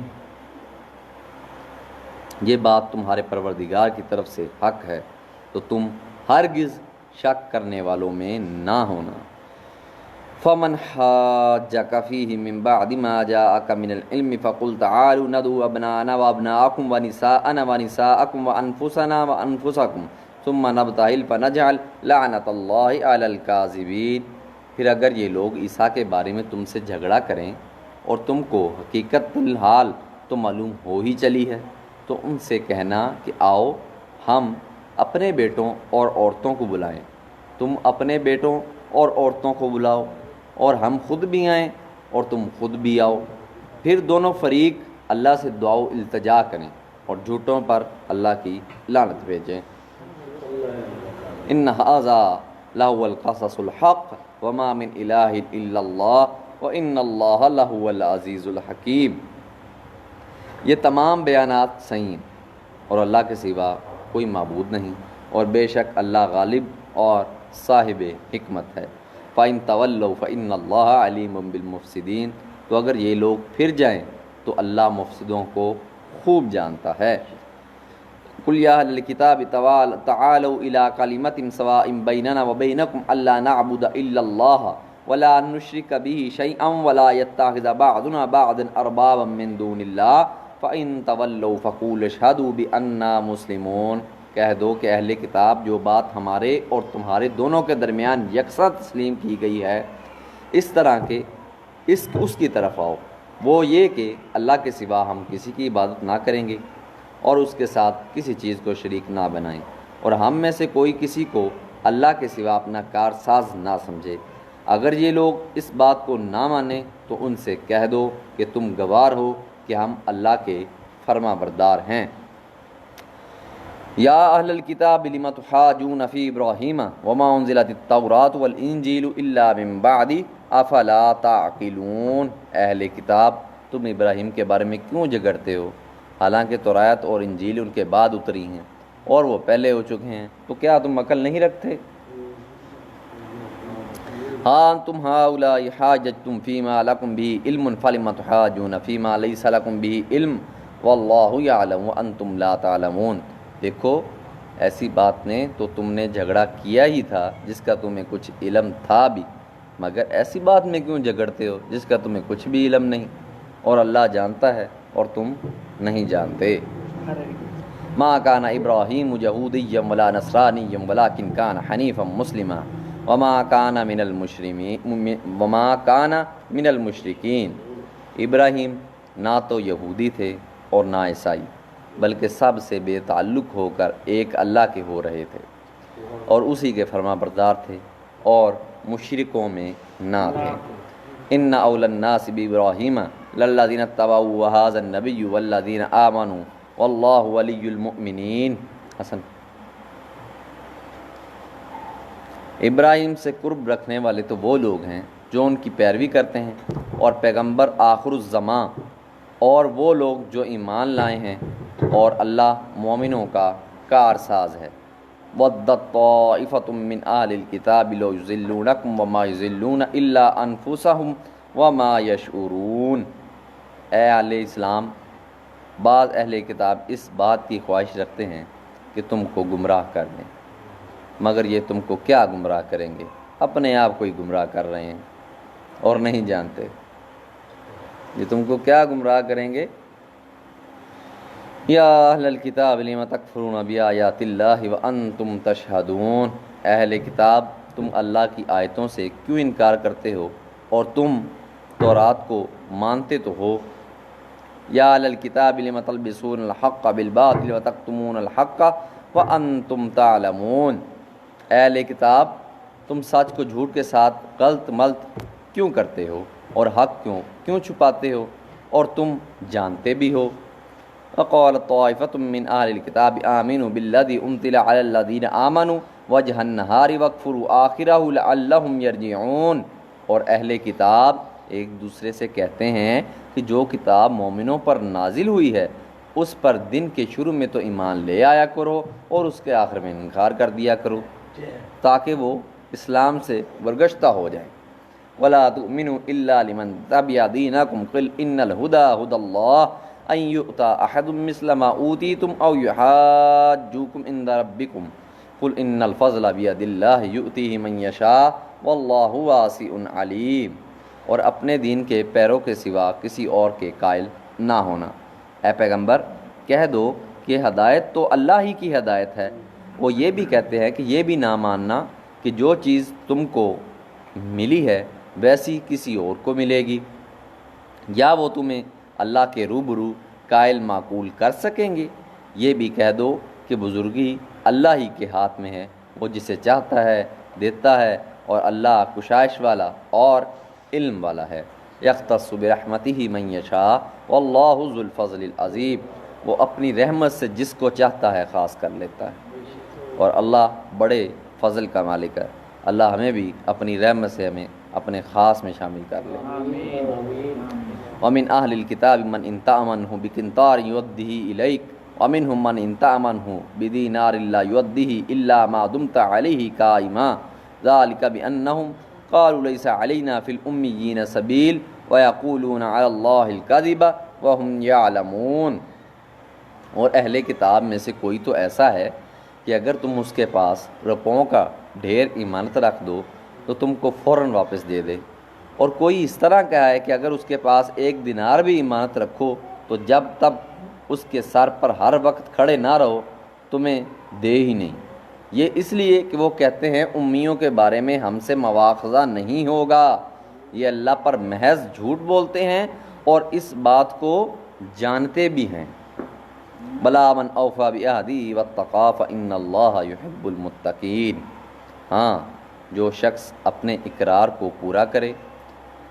یہ بات تمہارے پروردگار کی طرف سے حق ہے تو تم ہرگز شک کرنے والوں میں نہ ہونا۔ فمن حاجک فیہ من بعد ما جاءک من العلم فقل تعالوا ندعو ابناءنا وابناءکم ونساءنا ونساءکم وانفسنا وانفسکم ثم نبتہل فنجعل لعنت اللہ علی الکاذبین۔ پھر اگر یہ لوگ عیسیٰ کے بارے میں تم سے جھگڑا کریں اور تم کو حقیقت الحال تو معلوم ہو ہی چلی ہے تو ان سے کہنا کہ آؤ ہم اپنے بیٹوں اور عورتوں کو بلائیں، تم اپنے بیٹوں اور عورتوں کو بلاؤ اور ہم خود بھی آئیں اور تم خود بھی آؤ، پھر دونوں فریق اللہ سے دعا و التجا کریں اور جھوٹوں پر اللہ کی لعنت بھیجیں۔ ان ھذا لہو القصص الحق وما من الہ الا اللہ وان اللہ لہو العزیز الحکیم، یہ تمام بیانات صحیح ہیں اور اللہ کے سوا کوئی معبود نہیں اور بے شک اللہ غالب اور صاحب حکمت ہے۔ فَإِن تَوَلَّوْا فَإِنَّ اللَّهَ عَلِيمٌ بِالْمُفْسِدِينَ، تو اگر یہ لوگ پھر جائیں تو اللہ مفسدوں کو خوب جانتا ہے۔ قُلْ يَا أَهْلَ الْكِتَابِ تَعَالَوْا إِلَىٰ كَلِمَةٍ سَوَاءٍ بَيْنَنَا وَبَيْنَكُمْ أَلَّا نَعْبُدَ إِلَّا اللَّهَ وَلَا نُشْرِكَ بِهِ شَيْئًا وَلَا يَتَّخِذَ بَعْضُنَا بَعْضًا أَرْبَابًا مِّن دُونِ اللَّهِ فَإِن تَوَلَّوْا فَقُولُوا اشْهَدُوا بِأَنَّا مُسْلِمُونَ، کہہ دو کہ اہل کتاب جو بات ہمارے اور تمہارے دونوں کے درمیان یکساں تسلیم کی گئی ہے اس طرح کہ اس کی طرف آؤ، وہ یہ کہ اللہ کے سوا ہم کسی کی عبادت نہ کریں گے اور اس کے ساتھ کسی چیز کو شریک نہ بنائیں، اور ہم میں سے کوئی کسی کو اللہ کے سوا اپنا کارساز نہ سمجھے۔ اگر یہ لوگ اس بات کو نہ مانیں تو ان سے کہہ دو کہ تم گوار ہو کہ ہم اللہ کے فرما بردار ہیں۔ یا اہل الکتاب لم تحاجون فی ابراہیم وما انزلت التوراۃ والانجیل الا من بعد افلا تعقلون، اہل کتاب تم ابراہیم کے بارے میں کیوں جھگڑتے ہو حالانکہ تورات اور انجیل ان کے بعد اتری ہیں اور وہ پہلے ہو چکے ہیں، تو کیا تم عقل نہیں رکھتے؟ ہاں انتم ہؤلاء حاججتم فیما لکم بہ علم فلم تحاجون فیما لیس لکم بہ علم واللہ یعلم وانتم لا تعلمون، دیکھو ایسی بات نے تو تم نے جھگڑا کیا ہی تھا جس کا تمہیں کچھ علم تھا بھی، مگر ایسی بات میں کیوں جھگڑتے ہو جس کا تمہیں کچھ بھی علم نہیں اور اللہ جانتا ہے اور تم نہیں جانتے۔ ما کان ابراہیم یہودیا ولا نصرانیا ولکن کان حنیفا مسلما وما کان من المشرکین، ابراہیم نہ تو یہودی تھے اور نہ عیسائی، بلکہ سب سے بے تعلق ہو کر ایک اللہ کے ہو رہے تھے اور اسی کے فرما بردار تھے اور مشرکوں میں نہ تھے۔ ان اول الناس بابراہیم للذین اتبعوا وہذا النبی والذین آمنوا واللہ ولی المؤمنین۔ حسن، ابراہیم سے قرب رکھنے والے تو وہ لوگ ہیں جو ان کی پیروی کرتے ہیں، اور پیغمبر آخر الزماں اور وہ لوگ جو ایمان لائے ہیں، اور اللہ مومنوں کا کارساز ہے۔ وَدَّت طَّائِفَةٌ مِّنْ أَهْلِ الْكِتَابِ لَوْ يُضِلُّونَكُمْ وَمَا يُضِلُّونَ إِلَّا أَنفُسَهُمْ وَمَا يَشْعُرُونَ۔ اے اہل اسلام، بعض اہل کتاب اس بات کی خواہش رکھتے ہیں کہ تم کو گمراہ کر دیں، مگر یہ تم کو کیا گمراہ کریں گے، اپنے آپ کو ہی گمراہ کر رہے ہیں اور نہیں جانتے۔ یہ تم کو کیا گمراہ کریں گے؟ یا اہل الکتاب لم تکفرون بآیات اللہ وانتم تشہدون۔ اہل کتاب، تم اللہ کی آیتوں سے کیوں انکار کرتے ہو اور تم تورات کو مانتے تو ہو۔ یا اہل الکتاب لم تلبسون الحق بالباطل وتکتمون الحق وانتم تعلمون۔ اہل کتاب، تم سچ کو جھوٹ کے ساتھ غلط ملط کیوں کرتے ہو اور حق کیوں چھپاتے ہو اور تم جانتے بھی ہو۔ وقال طائفة من اہل الکتاب آمنوا بالذی انزل علی الذین آمنوا وجہ النہار واکفروا آخرہ لعلہم یرجعون۔ اور اہل کتاب ایک دوسرے سے کہتے ہیں کہ جو کتاب مومنوں پر نازل ہوئی ہے اس پر دن کے شروع میں تو ایمان لے آیا کرو اور اس کے آخر میں انکار کر دیا کرو تاکہ وہ اسلام سے برگشتہ ہو جائیں۔ وَلَا تُؤْمِنُوا إِلَّا لِمَنْ تَبِعَ دِينَكُمْ قُلْ إِنَّ الْهُدَى هُدَى اللَّهِ أَنْ يُؤْتَى أَحَدٌ مِثْلَ مَا أُوتِيتُمْ أَوْ يُحَاجُّوكُمْ عِنْدَ رَبِّكُمْ قُلْ إِنَّ الْفَضْلَ بِيَدِ اللَّهِ يُؤْتِيهِ مَنْ يَشَاءُ وَاللَّهُ وَاسِعٌ عَلِيمٌ۔ اور اپنے دین کے پیروں کے سوا کسی اور کے قائل نہ ہونا۔ اے پیغمبر، کہہ دو کہ ہدایت تو اللہ ہی کی ہدایت ہے۔ وہ یہ بھی کہتے ہیں کہ یہ بھی نہ ماننا کہ جو چیز تم کو ملی ہے ویسی کسی اور کو ملے گی، یا وہ تمہیں اللہ کے روبرو قائل معقول کر سکیں گے۔ یہ بھی کہہ دو کہ بزرگی اللہ ہی کے ہاتھ میں ہے، وہ جسے چاہتا ہے دیتا ہے، اور اللہ کشائش والا اور علم والا ہے۔ یختص برحمتہ من یشاء واللہ ذو الفضل العظیم۔ وہ اپنی رحمت سے جس کو چاہتا ہے خاص کر لیتا ہے، اور اللہ بڑے فضل کا مالک ہے۔ اللہ ہمیں بھی اپنی رحمت سے ہمیں اپنے خاص میں شامل کر لے۔ وَمِنْ أَهْلِ الْكِتَابِ مَنْ إِنْ تَأْمَنْهُ بِقِنْطَارٍ يُؤَدِّهِ إِلَيْكَ وَمِنْهُمْ مَنْ إِنْ تَأْمَنْهُ بِدِينَارٍ لَا يُؤَدِّهِ إِلَّا مَا دُمْتَ عَلَيْهِ قَائِمًا ذَلِكَ بِأَنَّهُمْ قَالُوا لَيْسَ عَلَيْنَا فِي الْأُمِّيِّينَ سَبِيلٌ وَيَقُولُونَ عَلَى اللَّهِ الْكَذِبَ وَهُمْ يَعْلَمُونَ۔ اور اہل کتاب میں سے کوئی تو ایسا ہے کہ اگر تم اس کے پاس روپوں کا ڈھیر ایمانت رکھ دو تو تم کو فوراً واپس دے دے، اور کوئی اس طرح کا ہے کہ اگر اس کے پاس 1 دینار بھی ایمانت رکھو تو جب تب اس کے سر پر ہر وقت کھڑے نہ رہو تمہیں دے ہی نہیں۔ یہ اس لیے کہ وہ کہتے ہیں امیوں کے بارے میں ہم سے مواخذہ نہیں ہوگا۔ یہ اللہ پر محض جھوٹ بولتے ہیں اور اس بات کو جانتے بھی ہیں۔ بلا من اوفی بعہدہ واتقی فإن اللہ یحب المتقین۔ ہاں، جو شخص اپنے اقرار کو پورا کرے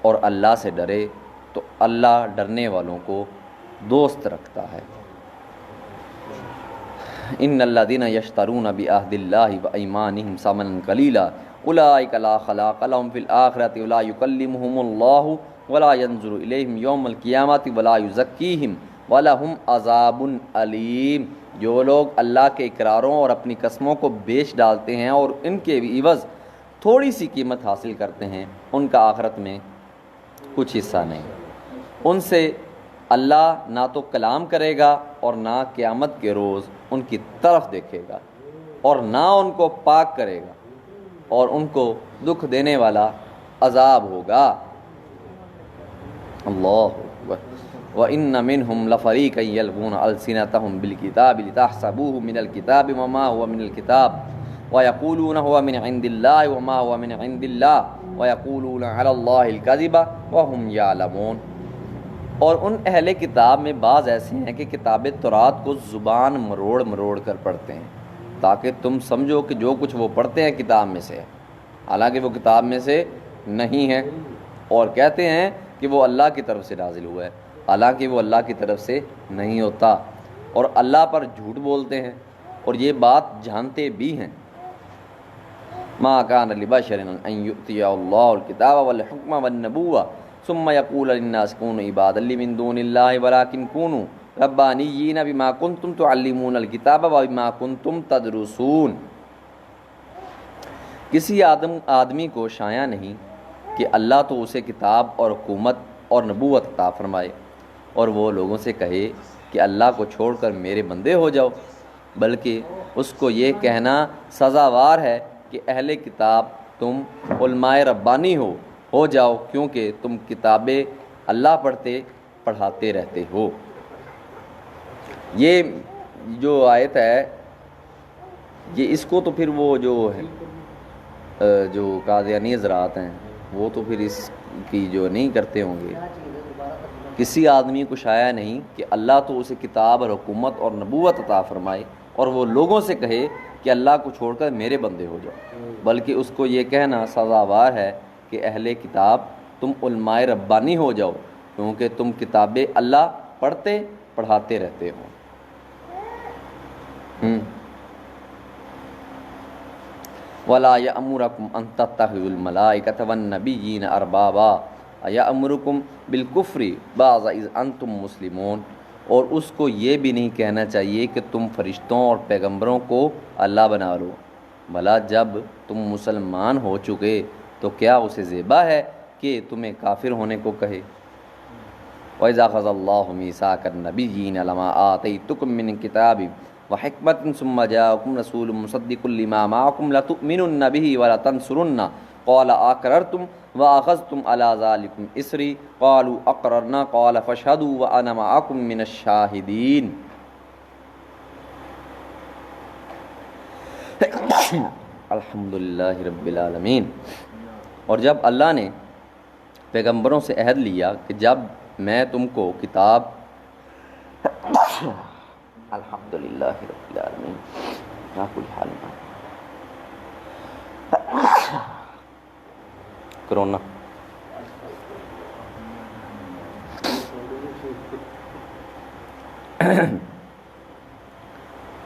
اور اللہ سے ڈرے تو اللہ ڈرنے والوں کو دوست رکھتا ہے۔ ان الذین یشترون بعہد اللہ وایمانہم ثمنا قلیلا اولئک لا خلاق لهم فی الآخرۃ ولا یکلمہم اللہ ولا ینظر الیہم یوم القیامۃ ولا یزکیہم ولہم عذاب علیم۔ جو لوگ اللہ کے اقراروں اور اپنی قسموں کو بیچ ڈالتے ہیں اور ان کے عوض تھوڑی سی قیمت حاصل کرتے ہیں، ان کا آخرت میں کچھ حصہ نہیں۔ ان سے اللہ نہ تو کلام کرے گا اور نہ قیامت کے روز ان کی طرف دیکھے گا، اور نہ ان کو پاک کرے گا، اور ان کو دکھ دینے والا عذاب ہوگا۔ اللہ اکبر۔ وَإِنَّ مِنْهُمْ لَفَرِيقًا يَلْوُونَ أَلْسِنَتَهُمْ بِالْكِتَابِ لِتَحْسَبُوهُ مِنَ الْكِتَابِ وَمَا هُوَ مِنَ الْكِتَابِ وَيَقُولُونَ هُوَ مِنْ عِنْدِ اللَّهِ وَمَا هُوَ مِنْ عِنْدِ اللَّهِ وَيَقُولُونَ عَلَى اللَّهِ الْكَذِبَ وَهُمْ يَعْلَمُونَ۔ اور ان اہل کتاب میں بعض ایسے ہیں کہ کتاب تورات کو زبان مروڑ مروڑ کر پڑھتے ہیں تاکہ تم سمجھو کہ جو کچھ وہ پڑھتے ہیں کتاب میں سے ہے، حالانکہ وہ کتاب میں سے نہیں ہے، اور کہتے ہیں کہ وہ اللہ کی طرف سے نازل ہوا ہے، حالانکہ وہ اللہ کی طرف سے نہیں ہوتا، اور اللہ پر جھوٹ بولتے ہیں اور یہ بات جانتے بھی ہیں۔ ما کان لبشر ان یؤتی اللہ الکتاب والحکم والنبوۃ ثم یقول للناس کونوا عبادا لی من دون اللہ ولکن کونوا ربانیین بما کنتم تعلمون الکتاب وبما کنتم تدرسون۔ کسی آدمی کو شایع نہیں کہ اللہ تو اسے کتاب اور حکومت اور نبوت عطا فرمائے اور وہ لوگوں سے کہے کہ اللہ کو چھوڑ کر میرے بندے ہو جاؤ، بلکہ اس کو یہ کہنا سزاوار ہے کہ اہل کتاب تم علماء ربانی ہو جاؤ، کیونکہ تم کتابیں اللہ پڑھاتے رہتے ہو۔ یہ جو آیت ہے یہ اس کو تو پھر وہ جو ہے جو قادیانی حضرات ہیں وہ تو پھر اس کی جو نہیں کرتے ہوں گے، کسی آدمی کو شایع نہیں کہ اللہ تو اسے کتاب اور حکومت اور نبوت عطا فرمائے اور وہ لوگوں سے کہے کہ اللہ کو چھوڑ کر میرے بندے ہو جاؤ، بلکہ اس کو یہ کہنا سزاوار ہے کہ اہل کتاب تم علماء ربانی ہو جاؤ، کیونکہ تم کتابیں اللہ پڑھاتے رہتے ہو۔ وَلَا يَأْمُرَكُمْ أَن تَتَّخِذُوا الْمَلَائِكَةَ وَالنَّبِيِّينَ أَرْبَابًا أَيَأْمُرُكُمْ بِالْكُفْرِ بَعْدَ إِذْ أَنْتُمْ مُسْلِمُونَ، اور اس کو یہ بھی نہیں کہنا چاہیے کہ تم فرشتوں اور پیغمبروں کو اللہ بنا لو، بھلا جب تم مسلمان ہو چکے تو کیا اسے زیبا ہے کہ تمہیں کافر ہونے کو کہے۔ وَإِذَا أَخَذَ اللَّهُ مِيثَاقَ النَّبِيِّينَ لَمَا آتَيْتُكُم مِّن كِتَابٍ وحکمت ثم جاءکم رسول مصدق لما معکم لتؤمنن به ولتنصرنہ قال اقررتم واخذتم على ذلكم اسری قالوا اقررنا قال فاشهدوا وانا معکم من الشاہدین۔ الحمدللہ رب العالمین۔ اور جب اللہ نے پیغمبروں سے عہد لیا کہ جب میں تم کو کتاب الحمدللہ رب العالمین لا کل حال میں کرونا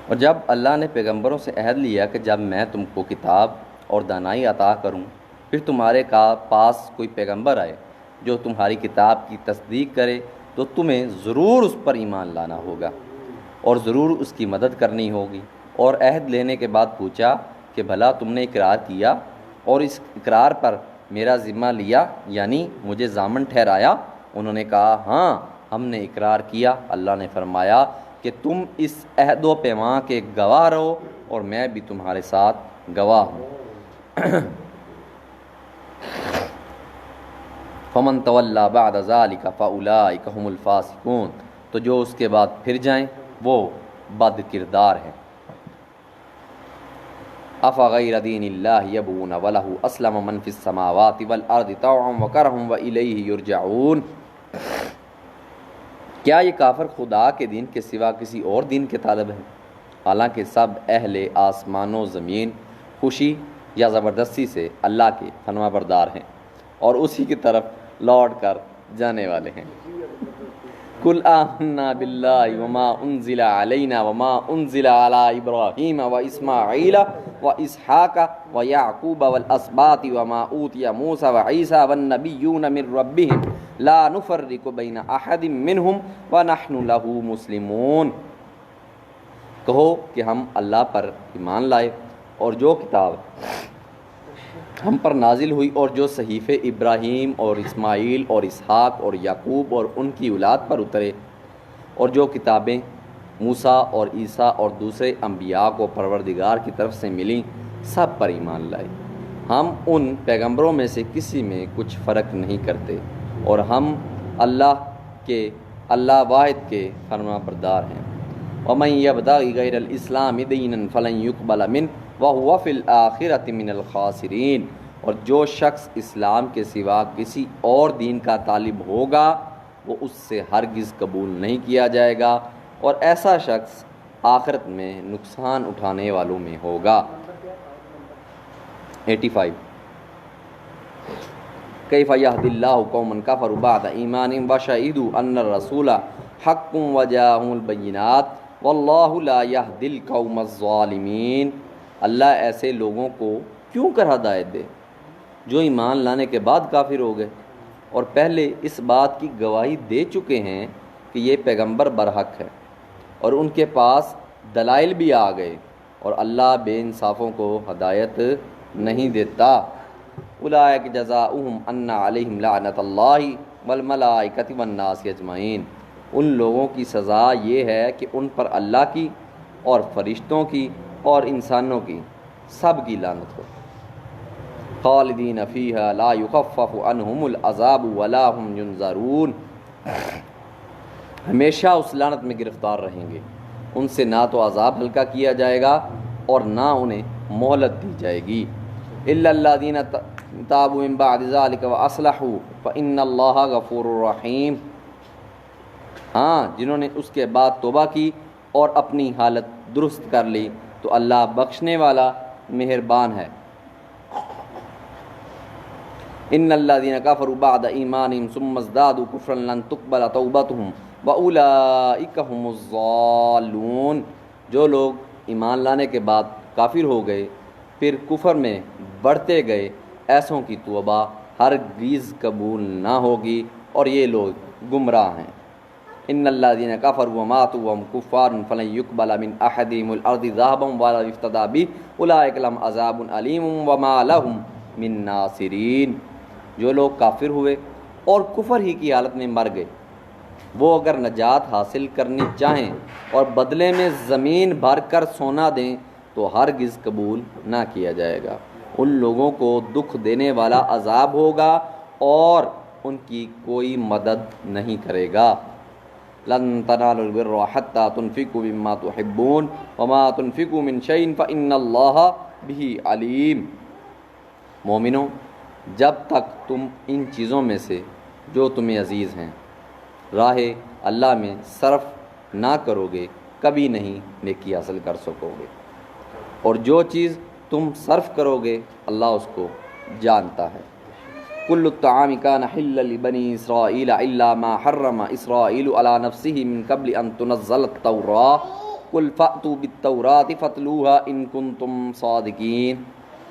اور جب اللہ نے پیغمبروں سے عہد لیا کہ جب میں تم کو کتاب اور دانائی عطا کروں پھر تمہارے پاس کوئی پیغمبر آئے جو تمہاری کتاب کی تصدیق کرے تو تمہیں ضرور اس پر ایمان لانا ہوگا اور ضرور اس کی مدد کرنی ہوگی۔ اور عہد لینے کے بعد پوچھا کہ بھلا تم نے اقرار کیا اور اس اقرار پر میرا ذمہ لیا، یعنی مجھے ضامن ٹھہرایا؟ انہوں نے کہا ہاں ہم نے اقرار کیا۔ اللہ نے فرمایا کہ تم اس عہد و پیمان کے گواہ رہو اور میں بھی تمہارے ساتھ گواہ ہوں۔ فمن تولی بعد ذلک فاولئک هم الفاسقون، تو جو اس کے بعد پھر جائیں وہ بد کردار ہیں۔ افغیر دین اللہ یبغون ولہ اسلم من فی السماوات والارض طوعا وکرہا والیہ یرجعون، کیا یہ کافر خدا کے دین کے سوا کسی اور دین کے طالب ہیں؟ حالانکہ سب اہل آسمان و زمین خوشی یا زبردستی سے اللہ کے فرما بردار ہیں اور اسی کی طرف لوٹ کر جانے والے ہیں۔ قل آمنا باللہ وما انزل علینا وما انزل علی ابراہیم واسماعیل واسحاق ویعقوب والاسباط وما اوتی موسیٰ وعیسیٰ والنبیون من ربہم لا نفرق بین احد منہم ونحن لہ مسلمون، کہو کہ ہم اللہ پر ایمان لائے اور جو کتاب ہم پر نازل ہوئی اور جو صحیفے ابراہیم اور اسماعیل اور اسحاق اور یعقوب اور ان کی اولاد پر اترے اور جو کتابیں موسیٰ اور عیسیٰ اور دوسرے انبیاء کو پروردگار کی طرف سے ملیں سب پر ایمان لائے، ہم ان پیغمبروں میں سے کسی میں کچھ فرق نہیں کرتے اور ہم اللہ واحد کے فرما بردار ہیں۔ وَمَن يَبْتَغِ غَيْرَ الْإِسْلَامِ دِينًا فَلَن يُقْبَلَ مِنْهُ وَهُوَ فِي الْآخِرَةِ مِنَ الْخَاسِرِينَ، اور جو شخص اسلام کے سوا کسی اور دین کا طالب ہوگا وہ اس سے ہرگز قبول نہیں کیا جائے گا، اور ایسا شخص آخرت میں نقصان اٹھانے والوں میں ہوگا۔ 85 کیف یہدی اللہ قوما کفروا بعد ایمانہم وشہدوا ان الرسول حق وجاءہم البینات واللہ لا یہدی القوم الظالمین۔ اللہ ایسے لوگوں کو کیوں کر ہدایت دے جو ایمان لانے کے بعد کافر ہو گئے اور پہلے اس بات کی گواہی دے چکے ہیں کہ یہ پیغمبر برحق ہے، اور ان کے پاس دلائل بھی آ گئے، اور اللہ بے انصافوں کو ہدایت نہیں دیتا۔ اولئک جزاؤہم ان علیہم لعنت اللہ والملائکۃ والناس اجمعین۔ ان لوگوں کی سزا یہ ہے کہ ان پر اللہ کی اور فرشتوں کی اور انسانوں کی سب کی لعنت ہو۔ خالدین فیہا لا یخفف عنہم العذاب ولا ہم ینظرون۔ ہمیشہ اس لعنت میں گرفتار رہیں گے، ان سے نہ تو عذاب ہلکا کیا جائے گا اور نہ انہیں مہلت دی جائے گی۔ الا الذین تابوا من بعد ذلک واصلحوا فان اللہ غفور رحیم۔ ہاں، جنہوں نے اس کے بعد توبہ کی اور اپنی حالت درست کر لی تو اللہ بخشنے والا مہربان ہے۔ ان الذین کفروا بعد ایمانہم ثم ازدادوا کفرا لن تقبل توبتہم واولئک هم الضالون۔ جو لوگ ایمان لانے کے بعد کافر ہو گئے پھر کفر میں بڑھتے گئے، ایسوں کی توبہ ہرگز قبول نہ ہوگی، اور یہ لوگ گمراہ ہیں۔ ان الذین کفروا وماتوا وهم کفار فلن يقبل من احدهم الارض ذهبا ولا يفتدى به اولئک لهم عذاب علیم وما لهم من ناصرین۔ جو لوگ کافر ہوئے اور کفر ہی کی حالت میں مر گئے، وہ اگر نجات حاصل کرنی چاہیں اور بدلے میں زمین بھر کر سونا دیں تو ہرگز قبول نہ کیا جائے گا۔ ان لوگوں کو دکھ دینے والا عذاب ہوگا اور ان کی کوئی مدد نہیں کرے گا۔ لن تنالوا البر حتى تنفقوا مما تحبون وما تنفقوا من شيء فإن الله به علیم۔ مومنوں، جب تک تم ان چیزوں میں سے جو تمہیں عزیز ہیں راہ اللہ میں صرف نہ کرو گے کبھی نہیں نیکی حاصل کر سکو گے، اور جو چیز تم صرف کرو گے اللہ اس کو جانتا ہے۔ کل الطعام کان حلا لبنی اسرائیل الا ما حرم اسرائیل علی نفسہ من قبل ان تنزل التوراۃ قل فأتوا بالتوراۃ فاتلوها ان کنتم صادقین۔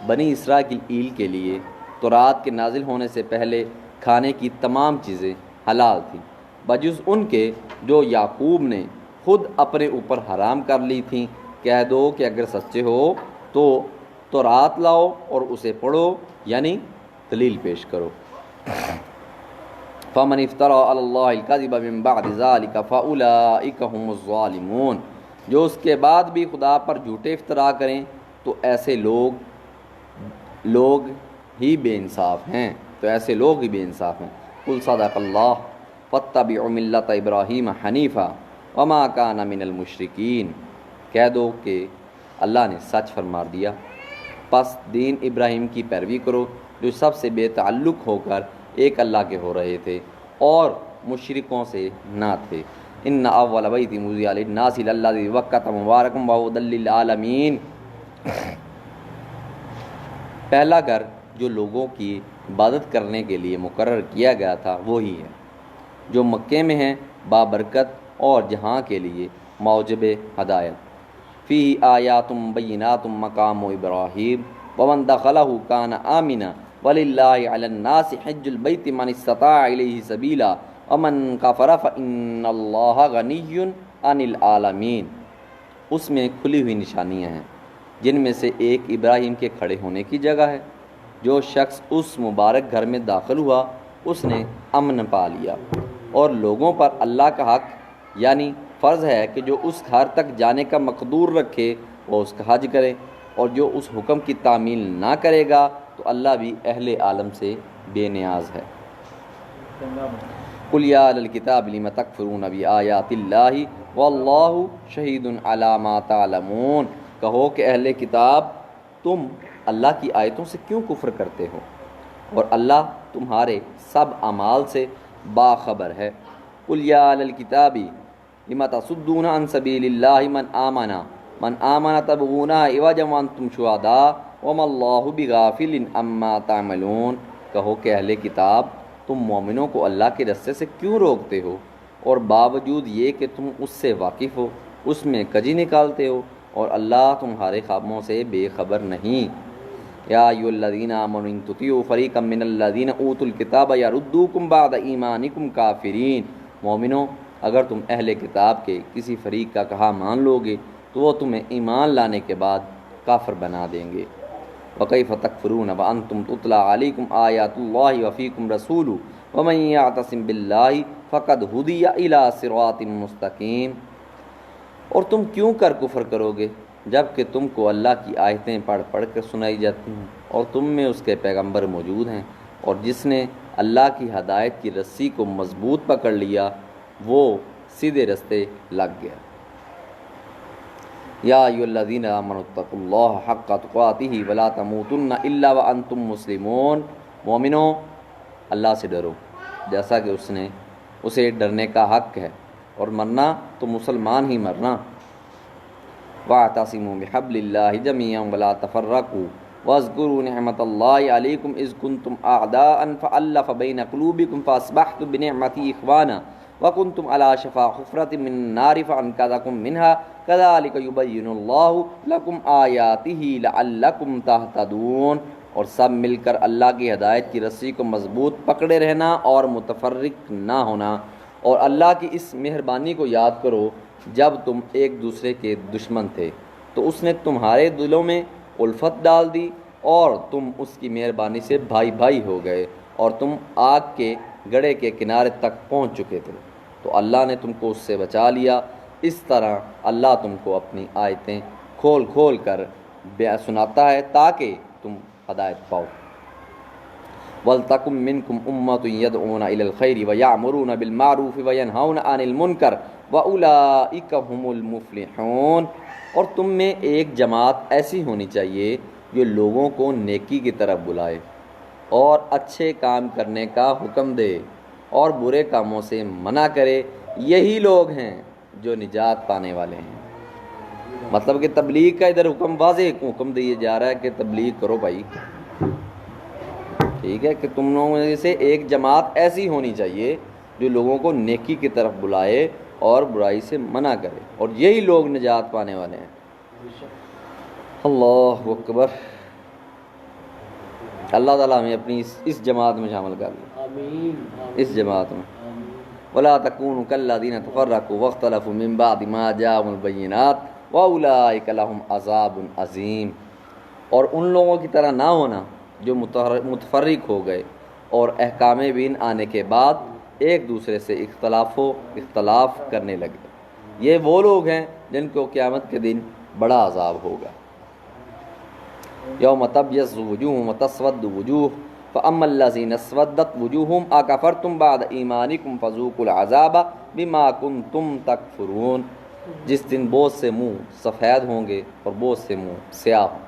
بنی اسرائیل کے لیے تورات کے نازل ہونے سے پہلے کھانے کی تمام چیزیں حلال تھیں بجز ان کے جو یعقوب نے خود اپنے اوپر حرام کر لی تھیں۔ کہہ دو کہ اگر سچے ہو تو تورات لاؤ اور اسے پڑھو، یعنی دلیل پیش کرو۔ فمن افترى علی اللہ الکذب من بعد ذلک فاولئک هم الظالمون۔ جو اس کے بعد بھی خدا پر جھوٹے افترا کریں تو ایسے لوگ ہی بے انصاف ہیں، بے انصاف ہیں۔ قل صدق اللہ فاتبعوا ملت ابراہیم حنیفا وما کان من المشرکین۔ کہہ دو کہ اللہ نے سچ فرما دیا، پس دین ابراہیم کی پیروی کرو جو سب سے بے تعلق ہو کر ایک اللہ کے ہو رہے تھے اور مشرکوں سے نہ تھے۔ ان اول بیت وضع للناس للذی ببکۃ مبارک وہدی للعالمین۔ پہلا گھر جو لوگوں کی عبادت کرنے کے لیے مقرر کیا گیا تھا وہی ہے جو مکے میں ہے، بابرکت اور جہاں کے لیے موجب ہدایت۔ فیہ آیات بینات مقام ابراہیم ومن دخلہ کان آمنا وللہ علی الناس حج البیت من استطاع الیہ سبیلا ومن کفر فإن اللہ غنی عن العالمین۔ اس میں کھلی ہوئی نشانیاں ہیں جن میں سے ایک ابراہیم کے کھڑے ہونے کی جگہ ہے۔ جو شخص اس مبارک گھر میں داخل ہوا اس نے امن پا لیا، اور لوگوں پر اللہ کا حق یعنی فرض ہے کہ جو اس گھر تک جانے کا مقدور رکھے وہ اس کا حج کرے، اور جو اس حکم کی تعمیل نہ کرے گا تو اللہ بھی اہل عالم سے بے نیاز ہے۔ قل یا اہل الکتاب لم تکفرون بآیات اللہ واللہ شہید علی ما تعلمون۔ کہو کہ اہل کتاب تم اللہ کی آیتوں سے کیوں کفر کرتے ہو، اور اللہ تمہارے سب اعمال سے باخبر ہے۔ قل یا اہل الکتاب لم تصدون عن سبیل اللہ من آمن تبغونہ عوجا وانتم شہداء وما اللہ بغافل عما تعملون۔ کہو کہ اہل کتاب تم مومنوں کو اللہ کے رستے سے کیوں روکتے ہو، اور باوجود یہ کہ تم اس سے واقف ہو اس میں کجی نکالتے ہو، اور اللہ تمہارے خوابوں سے بے خبر نہیں۔ یا ایھا الذین آمنوا ان تطیعوا فریقا من الذین اوتوا الکتاب یردوکم بعد ایمانکم کافرین۔ مومنوں اگر تم اہل کتاب کے کسی فریق کا کہا مان لو گے تو وہ تمہیں ایمان لانے کے بعد کافر بنا دیں گے۔ وَكَيْفَ تَكْفُرُونَ وَأَنْتُمْ تُتْلَى عَلَيْكُمْ آيَاتُ اللَّهِ وَفِيكُمْ رَسُولُهُ وَمَنْ يَعْتَصِمْ بِاللَّهِ فَقَدْ هُدِيَ إِلَىٰ صِرَاطٍ مُسْتَقِيمٍ۔ اور تم کیوں کر کفر کرو گے جب کہ تم کو اللہ کی آیتیں پڑھ پڑھ کر سنائی جاتی ہیں اور تم میں اس کے پیغمبر موجود ہیں، اور جس نے اللہ کی ہدایت کی رسی کو مضبوط پکڑ لیا وہ سیدھے رستے لگ گیا۔ یا ایھا الذین آمنوا اتقوا اللہ حق تقاتہ ولا تموتن الا وانتم مسلمون۔ مومنوں اللہ سے ڈرو جیسا کہ اس نے اسے ڈرنے کا حق ہے، اور مرنا تو مسلمان ہی مرنا۔ واعتصموا بحبل اللہ جميعا ولا تفرقوا واذکروا نعمت اللہ علیکم اذ کنتم اعداء فألف بین قلوبکم فاصبحتم بنعمتہ اخوانا وکنتم علی شفا حفرۃ من النار فانقذکم منہا کذالک یبین اللہ لکم آیاتہ لعلکم تہتدون۔ اور سب مل کر اللہ کی ہدایت کی رسی کو مضبوط پکڑے رہنا اور متفرق نہ ہونا، اور اللہ کی اس مہربانی کو یاد کرو جب تم ایک دوسرے کے دشمن تھے تو اس نے تمہارے دلوں میں الفت ڈال دی اور تم اس کی مہربانی سے بھائی بھائی ہو گئے، اور تم آگ کے گڑھے کے کنارے تک پہنچ چکے تھے تو اللہ نے تم کو اس سے بچا لیا۔ اس طرح اللہ تم کو اپنی آیتیں کھول کھول کر سناتا ہے تاکہ تم ہدایت پاؤ۔ وَلْتَكُن مِّنكُمْ أُمَّةٌ يَدْعُونَ إِلَى الْخَيْرِ وَيَأْمُرُونَ بِالْمَعْرُوفِ وَيَنْهَوْنَ عَنِ الْمُنكَرِ وَأُولَٰئِكَ هُمُ الْمُفْلِحُونَ۔ اور تم میں ایک جماعت ایسی ہونی چاہیے جو لوگوں کو نیکی کی طرف بلائے اور اچھے کام کرنے کا حکم دے اور برے کاموں سے منع کرے، یہی لوگ ہیں جو نجات پانے والے ہیں۔ مطلب کہ تبلیغ کا ادھر واضح حکم دیا جا رہا ہے کہ تبلیغ کرو بھائی، ٹھیک ہے، کہ تم لوگوں میں سے ایک جماعت ایسی ہونی چاہیے جو لوگوں کو نیکی کی طرف بلائے اور برائی سے منع کرے، اور یہی لوگ نجات پانے والے ہیں۔ اللہ اکبر۔ اللہ تعالیٰ ہمیں اپنی اس جماعت میں شامل کر لے، اس جماعت میں۔ وَلَا تَكُونُوا كَالَّذِينَ تَفَرَّقُوا وَاخْتَلَفُوا مِن بَعْدِ مَا جَاءَهُمُ الْبَيِّنَاتُ وَأُولَٰئِكَ لَهُمْ عَذَابٌ عَظِيمٌ۔ اور ان لوگوں کی طرح نہ ہونا جو متفرق ہو گئے اور احکام بین آنے کے بعد ایک دوسرے سے اختلاف کرنے لگے، یہ وہ لوگ ہیں جن کو قیامت کے دن بڑا عذاب ہوگا۔ یوم تبیض وجوہ وتسود وجوہ فاما الذین اسودت وجوہہم اکفرتم بعد ایمانکم فذوقوا العذاب بما کنتم تکفرون۔ جس دن بہت سے منہ سفید ہوں گے اور بہت سے منہ سیاہ ہوں،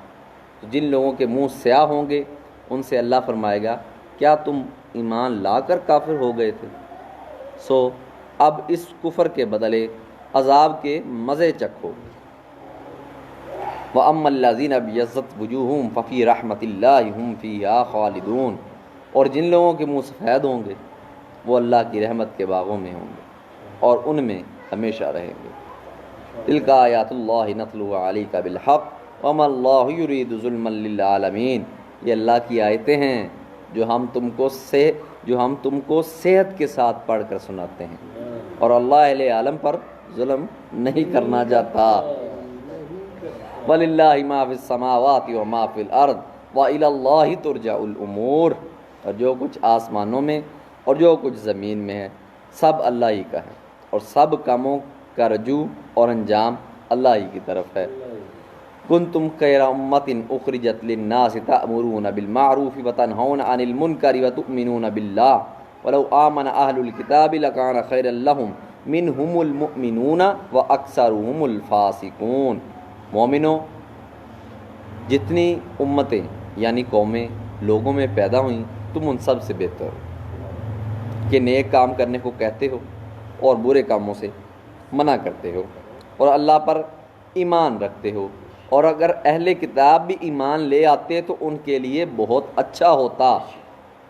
تو جن لوگوں کے منہ سیاہ ہوں گے ان سے اللہ فرمائے گا کیا تم ایمان لا کر کافر ہو گئے تھے؟ سو اب اس کفر کے بدلے عذاب کے مزے چکھو۔ وَأَمَّا الَّذِينَ ابْيَضَّتْ وُجُوهُهُمْ فَفِي رَحْمَةِ اللَّهِ هُمْ فِيهَا خَالِدُونَ۔ اور جن لوگوں کے منہ سفید ہوں گے وہ اللہ کی رحمت کے باغوں میں ہوں گے اور ان میں ہمیشہ رہیں گے۔ تِلْكَ آیاتُ اللَّهِ نَتْلُوهَا عَلَيْكَ بِالْحَقِّ وَمَا اللَّهُ يُرِيدُ ظُلْمًا لِّلْعَالَمِينَ۔ یہ اللہ کی آیتیں ہیں جو ہم تم کو صحت کے ساتھ پڑھ کر سناتے ہیں، اور اللہ اہل عالم پر ظلم نہیں کرنا چاہتا۔ وَلِلَّهِ مَا فِي السَّمَاوَاتِ وَمَا فِي الْأَرْضِ وَإِلَى اللَّهِ تُرْجَعُ الْأُمُورُ۔ اور جو کچھ آسمانوں میں اور جو کچھ زمین میں ہے سب اللہ ہی کا ہے، اور سب کاموں کا رجوع اور انجام اللہ ہی کی طرف ہے۔ کنتم خیر امۃ اخرجت للناس تأمرون بالمعروف وتنہون عن المنکر وتؤمنون باللہ ولو آمن اہل الکتاب لکان خیرا لہم منہم المؤمنون واکثرهم الفاسقون۔ مومنوں جتنی امتیں یعنی قومیں لوگوں میں پیدا ہوئیں تم ان سب سے بہتر ہو کہ نیک کام کرنے کو کہتے ہو اور برے کاموں سے منع کرتے ہو اور اللہ پر ایمان رکھتے ہو. اور اگر اہل کتاب بھی ایمان لے آتے تو ان کے لیے بہت اچھا ہوتا.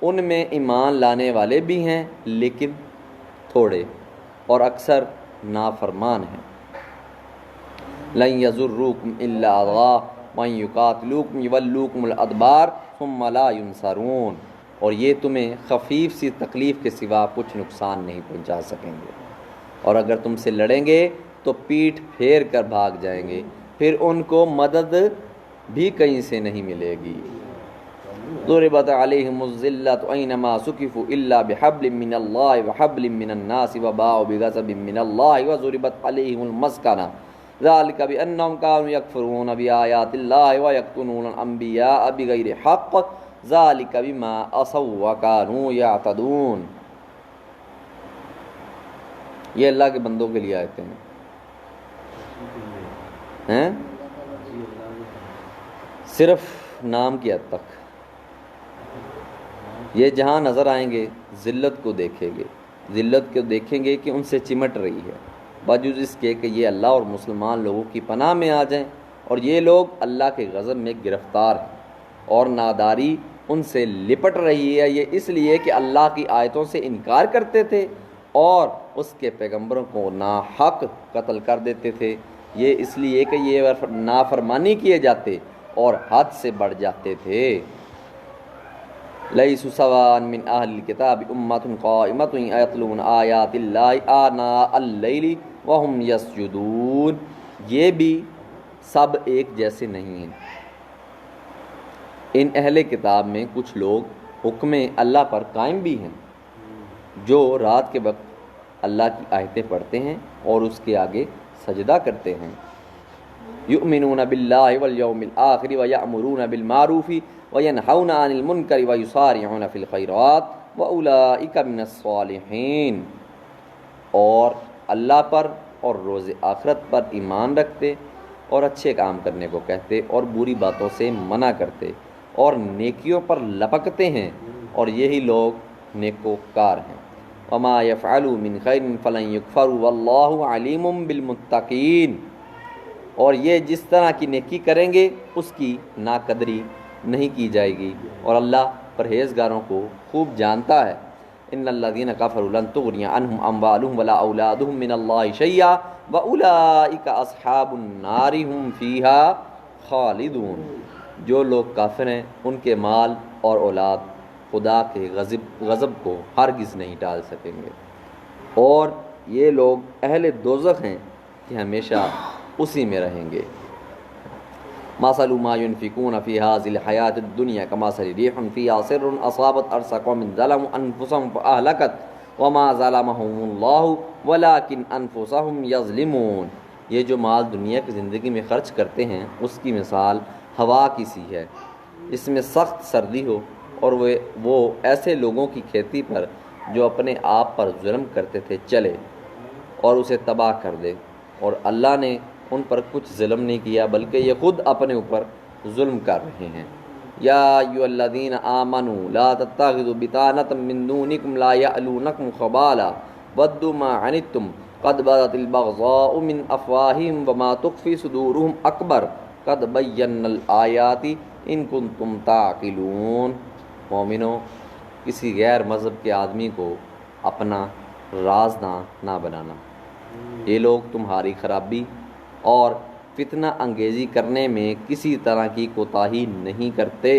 ان میں ایمان لانے والے بھی ہیں لیکن تھوڑے اور اکثر نافرمان ہیں. لن یضروکم الا اذى وان یقاتلوکم یولوکم الادبار ثم لا ینصرون. اور یہ تمہیں خفیف سی تکلیف کے سوا کچھ نقصان نہیں پہنچا سکیں گے، اور اگر تم سے لڑیں گے تو پیٹھ پھیر کر بھاگ جائیں گے، پھر ان کو مدد بھی کہیں سے نہیں ملے گی. ضربت علیہم الذلۃ اینما ثقفوا الا بحبل من اللہ وحبل من الناس وباءوا بغضب من اللہ وضربت علیہم المسکنہ ذلک بانہم کانوا یکفرون بآیات اللہ ویقتلون الانبیاء بغیر حق ذلک بما عصوا وکانوا یعتدون. یہ اللہ کے بندوں کے لیے آیتیں ہیں، صرف نام کی حد تک. یہ جہاں نظر آئیں گے ذلت کو دیکھیں گے، ذلت کو دیکھیں گے کہ ان سے چمٹ رہی ہے، باوجود اس کے کہ یہ اللہ اور مسلمان لوگوں کی پناہ میں آ جائیں، اور یہ لوگ اللہ کے غضب میں گرفتار ہیں اور ناداری ان سے لپٹ رہی ہے. یہ اس لیے کہ اللہ کی آیتوں سے انکار کرتے تھے اور اس کے پیغمبروں کو ناحق قتل کر دیتے تھے. یہ اس لیے کہ یہ نافرمانی کیے جاتے اور حد سے بڑھ جاتے تھے. لیسوا سواء من اہل الکتاب امۃ قائمۃ یتلون آیات اللہ آناء اللیل وہم یسجدون. یہ بھی سب ایک جیسے نہیں ہیں. ان اہل کتاب میں کچھ لوگ حکم اللہ پر قائم بھی ہیں، جو رات کے وقت اللہ کی آیتیں پڑھتے ہیں اور اس کے آگے سجدہ کرتے ہیں. یؤمنون باللہ والیوم الآخر ویأمرون بالمعروف وینہون عن المنکر ویسارعون فی الخیرات واولئک من الصالحین. اور اللہ پر اور روز آخرت پر ایمان رکھتے اور اچھے کام کرنے کو کہتے اور بری باتوں سے منع کرتے اور نیکیوں پر لپکتے ہیں، اور یہی لوگ نیکوکار ہیں. وما یفعلوا من خیر فلن یکفروا واللہ علیم بالمتقین. اور یہ جس طرح کی نیکی کریں گے اس کی ناقدری نہیں کی جائے گی، اور اللہ پرہیزگاروں کو خوب جانتا ہے. ان الذین کفروا لن تغنی عنہم اموالہم ولا اولادہم من اللہ شیئا واولئک اصحاب النار هم فیہا خالدون. جو لوگ کافر ہیں ان کے مال اور اولاد خدا کے غضب کو ہرگز نہیں ٹال سکیں گے، اور یہ لوگ اہل دوزخ ہیں کہ ہمیشہ اسی میں رہیں گے. مثل ما ينفقون في هذه الحياة الدنيا كمثل ريح فيها سر أصابت أرض قوم ظلموا أنفسهم فأهلكت وما ظلمهم الله ولكن أنفسهم يظلمون. یہ جو مال دنیا کی زندگی میں خرچ کرتے ہیں اس کی مثال ہوا کی سی ہے، اس میں سخت سردی ہو اور وہ ایسے لوگوں کی کھیتی پر جو اپنے آپ پر ظلم کرتے تھے چلے اور اسے تباہ کر دے، اور اللہ نے ان پر کچھ ظلم نہیں کیا بلکہ یہ خود اپنے اوپر ظلم کر رہے ہیں. یا ایھا الذین آمنوا لا تتخذوا بطانة من دونکم لا یألونکم خبالا ودوا ما عنتم قد بدت البغضاء من افواہہم وما تخفی صدورہم اکبر قد بینا الآیات ان کنتم تعقلون. مومنو، کسی غیر مذہب کے آدمی کو اپنا رازداں نہ بنانا. یہ لوگ تمہاری خرابی اور فتنہ انگیزی کرنے میں کسی طرح کی کوتاہی نہیں کرتے.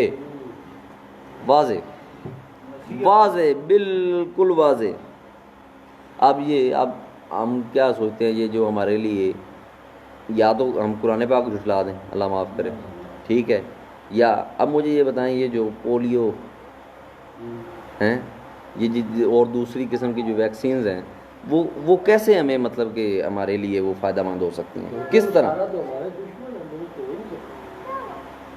واضح بالکل واضح. اب ہم کیا سوچتے ہیں، یہ جو ہمارے لیے یا تو ہم قرآن پاک کو جھٹلا دیں، اللہ معاف کرے، ٹھیک ہے، یا اب مجھے یہ بتائیں یہ جو پولیو ہیں یہ اور دوسری قسم کی جو ویکسینز ہیں وہ کیسے ہمیں مطلب کہ ہمارے لیے وہ فائدہ مند ہو سکتی ہیں، کس طرح؟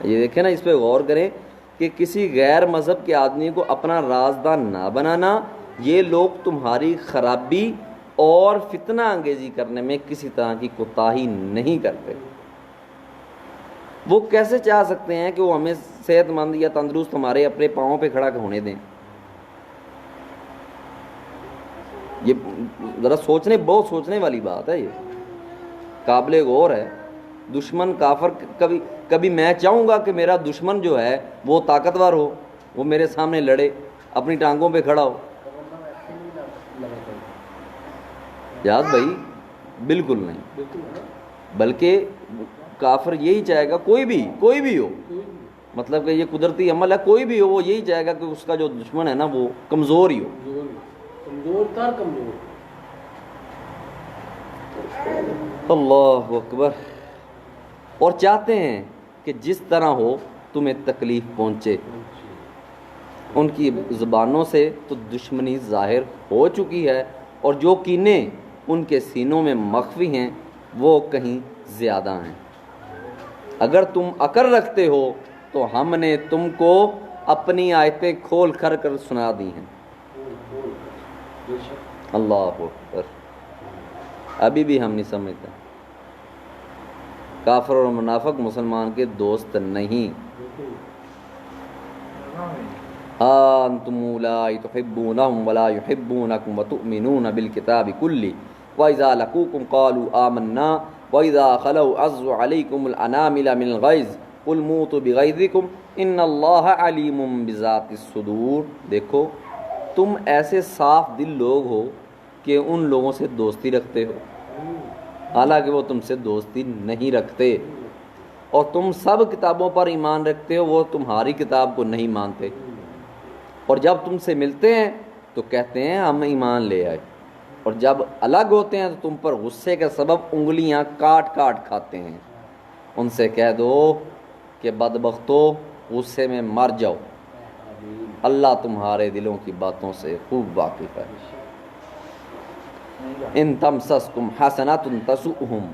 یہ دیکھیں نا، اس پہ غور کریں کہ کسی غیر مذہب کے آدمی کو اپنا رازداں نہ بنانا. یہ لوگ تمہاری خرابی اور فتنہ انگیزی کرنے میں کسی طرح کی کوتاہی نہیں کرتے. وہ کیسے چاہ سکتے ہیں کہ وہ ہمیں صحت مند یا تندرست ہمارے اپنے پاؤں پہ کھڑا ہونے دیں؟ یہ ذرا بہت سوچنے والی بات ہے، یہ قابل غور ہے۔ دشمن کافر کبھی میں چاہوں گا کہ میرا دشمن جو ہے وہ طاقتور ہو، وہ میرے سامنے لڑے، اپنی ٹانگوں پہ کھڑا ہو؟ یاد بھائی بالکل نہیں، بلکہ کافر یہی چاہے گا، کوئی بھی ہو، مطلب کہ یہ قدرتی عمل ہے، کوئی بھی ہو وہ یہی چاہے گا کہ اس کا جو دشمن ہے نا وہ کمزور ہی ہو، کمزور۔ اللہ اکبر۔ اور چاہتے ہیں کہ جس طرح ہو تمہیں تکلیف پہنچے۔ ان کی زبانوں سے تو دشمنی ظاہر ہو چکی ہے، اور جو کینے ان کے سینوں میں مخفی ہیں وہ کہیں زیادہ ہیں۔ اگر تم عقل رکھتے ہو تو ہم نے تم کو اپنی آیتیں کھول کر سنا دی ہیں۔ اللہ اکبر۔ ابھی بھی ہم نہیں سمجھتے، کافر اور منافق مسلمان کے دوست نہیں۔ انتم اولئک تحبونہم ولا یحبونکم وتؤمنون بالکتاب کلہ واذا لقوکم قالوا آمنا واذا خلوا عضوا علیکم الانامل من الغیظ قل موتوا بغیظکم ان اللہ علیم بذات الصدور۔ دیکھو تم ایسے صاف دل لوگ ہو کہ ان لوگوں سے دوستی رکھتے ہو، حالانکہ وہ تم سے دوستی نہیں رکھتے، اور تم سب کتابوں پر ایمان رکھتے ہو، وہ تمہاری کتاب کو نہیں مانتے، اور جب تم سے ملتے ہیں تو کہتے ہیں ہم ایمان لے آئے، اور جب الگ ہوتے ہیں تو تم پر غصے کے سبب انگلیاں کاٹ کاٹ کھاتے ہیں۔ ان سے کہہ دو کہ بدبختو غصے میں مر جاؤ، اللہ تمہارے دلوں کی باتوں سے خوب واقف ہے۔ ان تمسسکم حسنۃ تسؤہم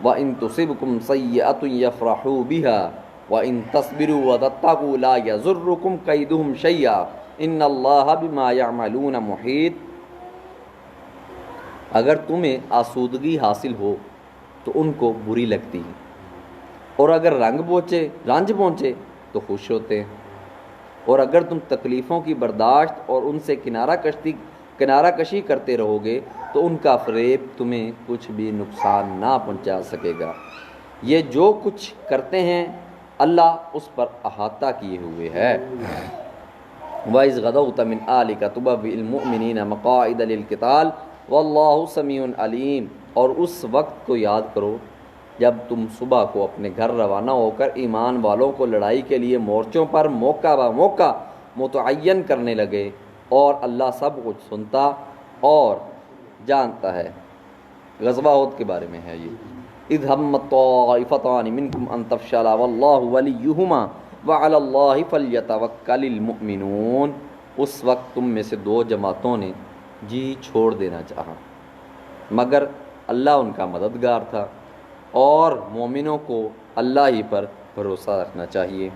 وان تصبکم سیئۃ یفرحوا بها وان تصبروا وتتقوا لا یضرکم کیدہم شیئا ان اللہ بما یعملون محیط۔ اگر تمہیں آسودگی حاصل ہو تو ان کو بری لگتی ہے، اور اگر رنج پہنچے تو خوش ہوتے ہیں، اور اگر تم تکلیفوں کی برداشت اور ان سے کنارہ کشی کرتے رہو گے تو ان کا فریب تمہیں کچھ بھی نقصان نہ پہنچا سکے گا۔ یہ جو کچھ کرتے ہیں اللہ اس پر احاطہ کیے ہوئے ہے۔ وَإِذْ غَدَوْتَ مِنْ أَهْلِكَ تُبَوِّئُ الْمُؤْمِنِينَ مَقَاعِدَ لِلْقِتَالِ وَاللَّهُ سَمِيعٌ عَلِيمٌ۔ اور اس وقت کو یاد کرو جب تم صبح کو اپنے گھر روانہ ہو کر ایمان والوں کو لڑائی کے لیے مورچوں پر موقع بہ موقع متعین کرنے لگے، اور اللہ سب کچھ سنتا اور جانتا ہے۔ غزوہ احد کے بارے میں ہے یہ۔ اذ ہمت طائفتان منکم ان تفشلا واللہ ولیہما وعلی اللہ فلیتوکل المؤمنون۔ اس وقت تم میں سے دو جماعتوں نے جی چھوڑ دینا چاہا، مگر اللہ ان کا مددگار تھا، اور مومنوں کو اللہ ہی پر بھروسہ رکھنا چاہیے۔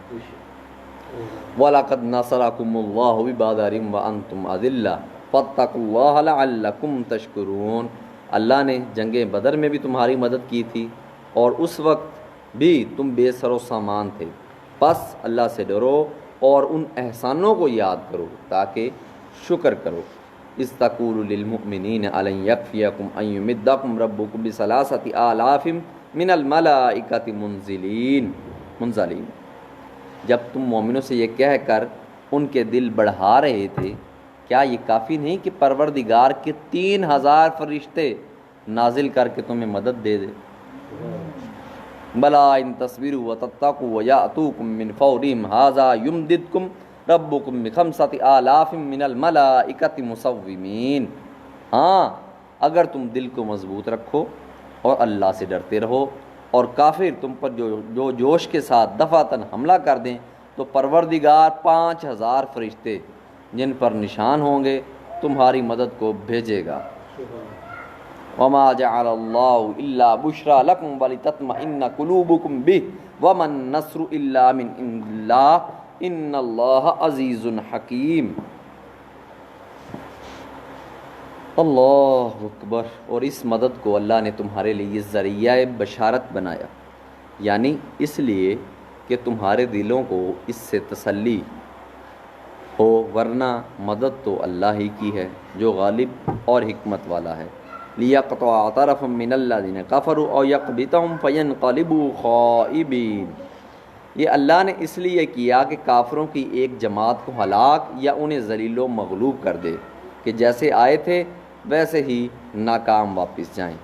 وَلَقَدْ نَصَرَكُمُ اللَّهُ بِبَدْرٍ وَأَنْتُمْ أَذِلَّةٌ فَاتَّقُوا اللَّهَ لَعَلَّكُمْ تَشْكُرُونَ۔ اللہ نے جنگ بدر میں بھی تمہاری مدد کی تھی، اور اس وقت بھی تم بے سر و سامان تھے، بس اللہ سے ڈرو اور ان احسانوں کو یاد کرو تاکہ شکر کرو۔ اذ تقول للمؤمنین الن یکفیکم ان یمدکم ربکم بثلاثۃ آلاف من الملائکۃ منزلین۔ جب تم مومنوں سے یہ کہہ کر ان کے دل بڑھا رہے تھے، کیا یہ کافی نہیں کہ پروردگار کے 3000 فرشتے نازل کر کے تمہیں مدد دے دے؟ بلا ان تصبروا وتتقوا ویأتوکم من فورہم ھذا یمددکم ربکم بخمسۃ آلاف من الملائکۃ مسومین۔ ہاں اگر تم دل کو مضبوط رکھو اور اللہ سے ڈرتے رہو، اور کافر تم پر جو جوش کے ساتھ دفعتاً حملہ کر دیں، تو پروردگار 5000 فرشتے جن پر نشان ہوں گے تمہاری مدد کو بھیجے گا۔ وما جعل اللہ الا بشرا لکم ولتطمئن قلوبکم بہ وما النصر الا من عند اللہ ان اللہ عزیز حکیم۔ اللہ اکبر۔ اور اس مدد کو اللہ نے تمہارے لیے ذریعہ بشارت بنایا، یعنی اس لیے کہ تمہارے دلوں کو اس سے تسلی ہو، ورنہ مدد تو اللہ ہی کی ہے جو غالب اور حکمت والا ہے۔ لِيَقْطَعَ طَرَفًا مِّنَ الَّذِينَ كَفَرُوا أَوْ يَقْبِضَهُمْ فَيَنْقَلِبُوا خَائِبِينَ۔ یہ اللہ نے اس لیے کیا کہ کافروں کی ایک جماعت کو ہلاک یا انہیں ذلیل و مغلوب کر دے کہ جیسے آئے تھے ویسے ہی ناکام واپس جائیں۔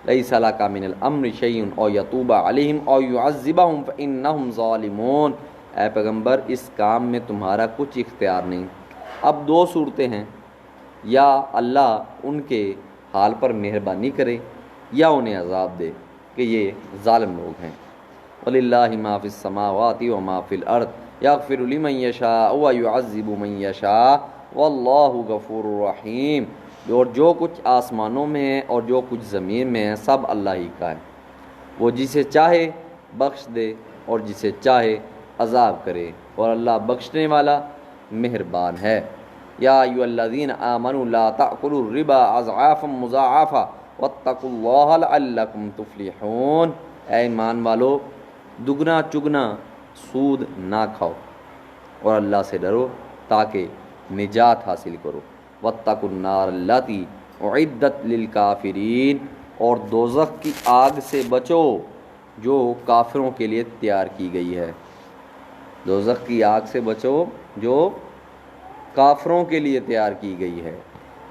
لَيْسَ لَكَ مِنَ الْأَمْرِ شَيْءٌ أَوْ يَتُوبَ عَلَيْهِمْ أَوْ يُعَذِّبَهُمْ فَإِنَّهُمْ ظَالِمُونَ۔ اے پیغمبر اس کام میں تمہارا کچھ اختیار نہیں۔ اب دو صورتیں ہیں، یا اللہ ان کے حال پر مہربانی کرے یا انہیں عذاب دے کہ یہ ظالم لوگ ہیں۔ وَلِلَّهِ مَا فِي السَّمَاوَاتِ وَمَا فِي الْأَرْضِ يَغْفِرُ لِمَن يَشَاءُ وَيُعَذِّبُ مَن يَشَاءُ وَاللَّهُ غَفُورٌ رَحِيمٌ۔ اور جو کچھ آسمانوں میں ہے اور جو کچھ زمین میں ہے سب اللہ ہی کا ہے، وہ جسے چاہے بخش دے اور جسے چاہے عذاب کرے، اور اللہ بخشنے والا مہربان ہے۔ یا ایھا الذین آمنوا لا تأکلوا الربا اضعافا مضاعفا واتقوا اللہ لعلکم تفلحون۔ اے ایمان والو، دگنا چگنا سود نہ کھاؤ اور اللہ سے ڈرو تاکہ نجات حاصل کرو۔ واتقوا النار التی اعدت للکافرین، اور دوزخ کی آگ سے بچو جو کافروں کے لیے تیار کی گئی ہے۔ دوزخ کی آگ سے بچو جو کافروں کے لیے تیار کی گئی ہے۔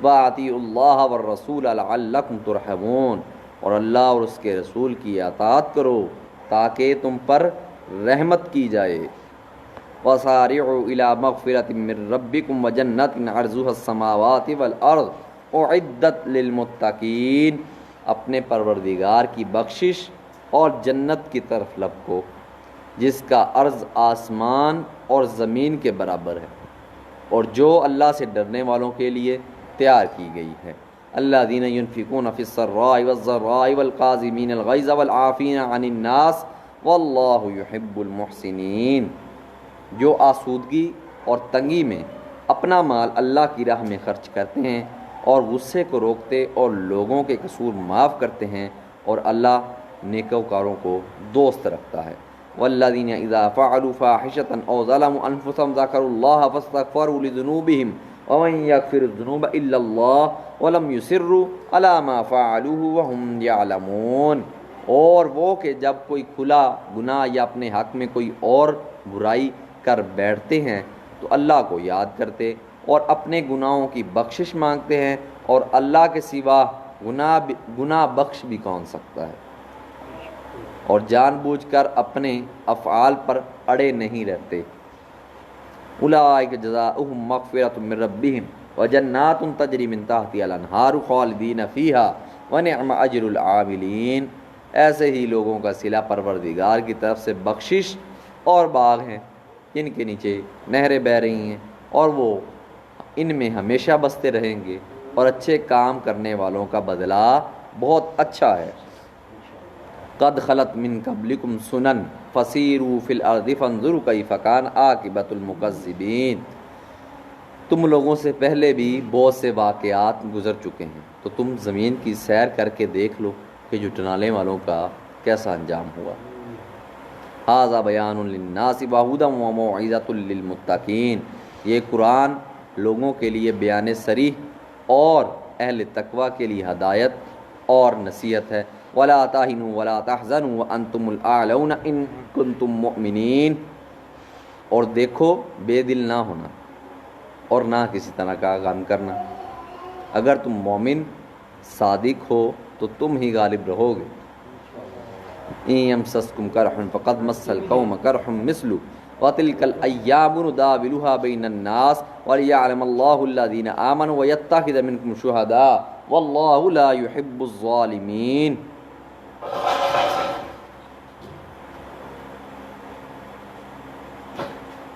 وَأَطِیعُوا اللَّهَ وَالرَّسُولَ لَعَلَّکُمْ تُرْحَمُونَ، اور اللہ اور اس کے رسول کی اطاعت کرو تاکہ تم پر رحمت کی جائے۔ وَسَارِعُوا إِلَىٰ مَغْفِرَةٍ مِّن رَّبِّكُمْ وَجَنَّةٍ عَرْضُهَا السَّمَاوَاتِ وَالْأَرْضُ أُعِدَّتْ لِلْمُتَّقِينَ، اپنے پروردگار کی بخشش اور جنت کی طرف لپکو جس کا عرض آسمان اور زمین کے برابر ہے، اور جو اللہ سے ڈرنے والوں کے لیے تیار کی گئی ہے۔ الذین ينفقون فی السراء والضراء والکاظمین الغیظ والعافین عن الناس واللہ یحب المحسنین، جو آسودگی اور تنگی میں اپنا مال اللہ کی راہ میں خرچ کرتے ہیں اور غصے کو روکتے اور لوگوں کے قصور معاف کرتے ہیں، اور اللہ نیکوکاروں کو دوست رکھتا ہے۔ والذین اذا فعلوا فاحشة او ظلموا انفسهم ذکروا اللہ فاستغفروا لذنوبهم ومن یغفر الذنوب الا اللہ ولم یصروا علی ما فعلوا وهم یعلمون، اور وہ کہ جب کوئی کھلا گناہ یا اپنے حق میں کوئی اور برائی کر بیٹھتے ہیں تو اللہ کو یاد کرتے اور اپنے گناہوں کی بخشش مانگتے ہیں، اور اللہ کے سوا گناہ بخش بھی کون سکتا ہے، اور جان بوجھ کر اپنے افعال پر اڑے نہیں رہتے۔ اولئک جزاؤہم مغفرۃ من ربہم وجنات تجری من تحتہا الانہار خالدین فیہا ونعم اجر العاملین، ایسے ہی لوگوں کا صلہ پروردگار کی طرف سے بخشش اور باغ ہیں جن کے نیچے نہریں بہہ رہی ہیں، اور وہ ان میں ہمیشہ بستے رہیں گے، اور اچھے کام کرنے والوں کا بدلہ بہت اچھا ہے۔ قد خلت من قبلکم سنن فسیروا فی الارض فانظروا کیف کان عاقبۃ المکذبین، تم لوگوں سے پہلے بھی بہت سے واقعات گزر چکے ہیں تو تم زمین کی سیر کر کے دیکھ لو کہ جھٹلانے والوں کا کیسا انجام ہوا۔ ھذا بیان للناس وہدی وموعظۃ للمتقین، یہ قرآن لوگوں کے لیے بیان صریح اور اہل تقوی کے لیے ہدایت اور نصیحت ہے۔ ولا تہنوا ولا تحزنوا وانتم الاعلون ان کنتم مؤمنین، اور دیکھو بے دل نہ ہونا اور نہ کسی طرح کا غم کرنا، اگر تم مومن صادق ہو تو تم ہی غالب رہو گے۔ ان یمسسکم کرح فقد مس القوم کرح مثلہ وتلک الایام نداولها بین الناس وليعلم اللہ الذین آمنوا ويتخذ منکم شہداء واللہ لا يحب الظالمین۔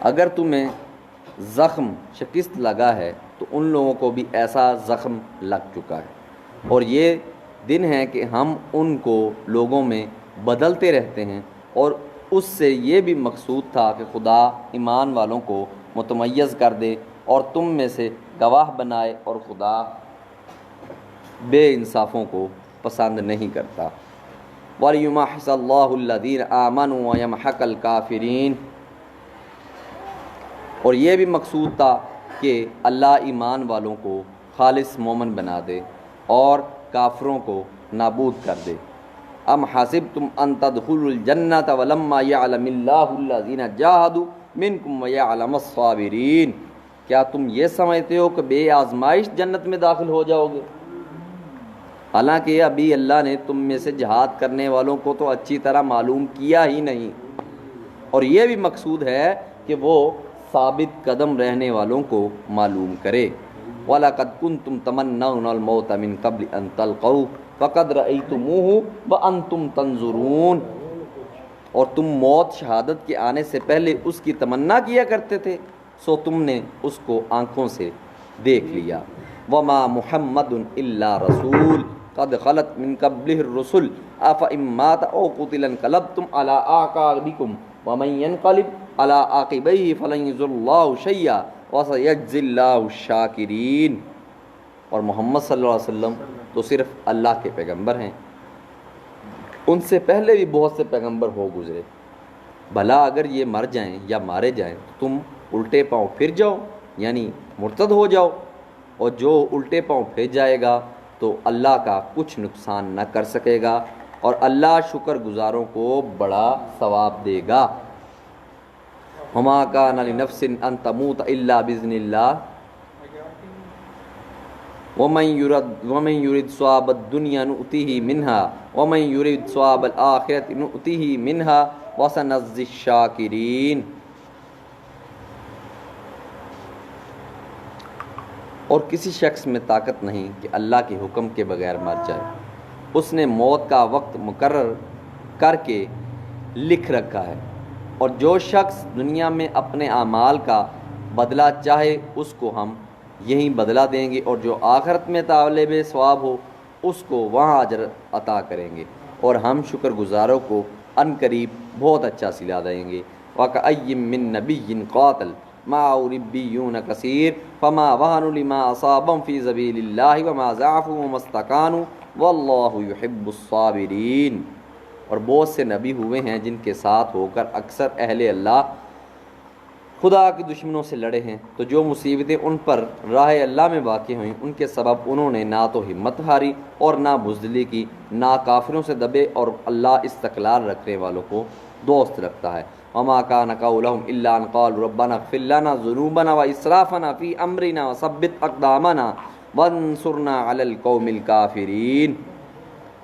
اگر تمہیں زخم شکست لگا ہے تو ان لوگوں کو بھی ایسا زخم لگ چکا ہے، اور یہ دن ہے کہ ہم ان کو لوگوں میں بدلتے رہتے ہیں، اور اس سے یہ بھی مقصود تھا کہ خدا ایمان والوں کو متمیز کر دے اور تم میں سے گواہ بنائے، اور خدا بے انصافوں کو پسند نہیں کرتا۔ وَلِيُمَحِّصَ اللَّهُ الَّذِينَ آمَنُوا وَيَمْحَقَ الْكَافِرِينَ، اور یہ بھی مقصود تھا کہ اللہ ایمان والوں کو خالص مومن بنا دے اور کافروں کو نابود کر دے۔ ام حسبتم ان تدخلوا الجنۃ ولما یعلم اللہ الذین جاہدوا منکم ویعلم الصابرین، کیا تم یہ سمجھتے ہو کہ بے آزمائش جنت میں داخل ہو جاؤ گے؟ حالانکہ ابھی اللہ نے تم میں سے جہاد کرنے والوں کو تو اچھی طرح معلوم کیا ہی نہیں، اور یہ بھی مقصود ہے کہ وہ ثابت قدم رہنے والوں کو معلوم کرے۔ وَلَقَدْ كُنْتُمْ تَمَنَّوْنَ الْمَوْتَ مِنْ قَبْلِ أَنْ تَلْقَوْهُ فَقَدْ رَأَيْتُمُوهُ وَأَنْتُمْ تَنْظُرُونَ، اور تم موت شہادت کے آنے سے پہلے اس کی تمنا کیا کرتے تھے، سو تم نے اس کو آنکھوں سے دیکھ لیا۔ وَمَا مُحَمَّدٌ إِلَّا رَسُولٌ قَدْ خَلَتْ مِنْ قَبْلِهِ الرُّسُلُ أَفَإِن مَّاتَ أَوْ قُتِلَ انقلبتم عَلَىٰ أَعْقَابِكُمْ وَمَن يَنقلب عَلَىٰ عَاقِبَيْهِ فَلَن يَضُرَّ اللَّهَ شَيْئًا وَسَيَجْزِي اللَّهُ الشَّاكِرِينَ۔ اور محمد صلی اللہ علیہ وسلم تو صرف اللہ کے پیغمبر ہیں، ان سے پہلے بھی بہت سے پیغمبر ہو گزرے، بھلا اگر یہ مر جائیں یا مارے جائیں تو تم الٹے پاؤں پھر جاؤ، یعنی مرتد ہو جاؤ، اور جو الٹے پاؤں پھر جائے گا تو اللہ کا کچھ نقصان نہ کر سکے گا، اور اللہ شکر گزاروں کو بڑا ثواب دے گا۔ وما کان لنفس ان تموت الا باذن اللہ ومن يرد ثواب الدنيا نؤتيه منها ومن يرد ثواب الآخرة نؤتيه منها وسنجزي الشاكرين۔ اور کسی شخص میں طاقت نہیں کہ اللہ کے حکم کے بغیر مر جائے، اس نے موت کا وقت مقرر کر کے لکھ رکھا ہے، اور جو شخص دنیا میں اپنے اعمال کا بدلہ چاہے اس کو ہم یہی بدلہ دیں گے، اور جو آخرت میں طالب ثواب ہو اس کو وہاں اجر عطا کریں گے، اور ہم شکر گزاروں کو ان قریب بہت اچھا صلہ دیں گے۔ وَكَأَيٍّ مِّن نَبِيٍّ قَاتَلَ مَعَهُ رِبِّيُّونَ كَثِيرٌ فَمَا وَهَنُوا لِمَا أَصَابَهُمْ فِي سَبِيلِ اللَّهِ وَمَا ضَعُفُوا وَمَا اسْتَكَانُوا وَاللَّهُ يُحِبُّ الصَّابِرِينَ۔ اور بہت سے نبی ہوئے ہیں جن کے ساتھ ہو کر اکثر اہل اللہ خدا کے دشمنوں سے لڑے ہیں، تو جو مصیبتیں ان پر راہ اللہ میں واقع ہوئیں ان کے سبب انہوں نے نہ تو ہمت ہاری اور نہ بزدلی کی، نہ کافروں سے دبے، اور اللہ استقلال رکھنے والوں کو دوست رکھتا ہے۔ وما كان قولهم الا ان قالوا ربنا اغفر لنا ذنوبنا واسرافنا في امرنا وثبت اقدامنا وانصرنا على القوم الكافرين۔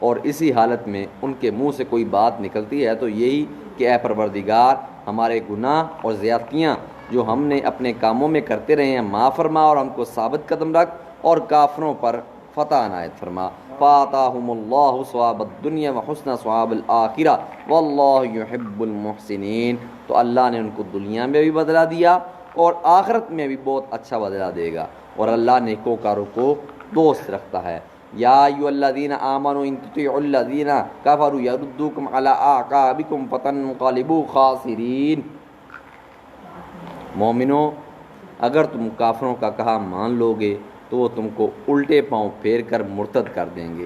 اور اسی حالت میں ان کے منہ سے کوئی بات نکلتی ہے تو یہی کہ اے پروردگار، ہمارے گناہ اور زیادتیاں جو ہم نے اپنے کاموں میں کرتے رہے ہیں معاف فرما، اور ہم کو ثابت قدم رکھ، اور کافروں پر فتح عنایت فرما۔ فآتاہم اللہ ثواب الدنیا وحسن ثواب الآخرہ واللہ یحب المحسنین۔ تو اللہ نے ان کو دنیا میں بھی بدلہ دیا اور آخرت میں بھی بہت اچھا بدلہ دے گا، اور اللہ نیکوکاروں کو دوست رکھتا ہے۔ یا ایھا الذین آمنوا ان تطیعوا الذین کفروا یردوکم علی اعقابکم فتنقلبوا خاسرین۔ مومنو، اگر تم کافروں کا کہا مان لو گے تو وہ تم کو الٹے پاؤں پھیر کر مرتد کر دیں گے،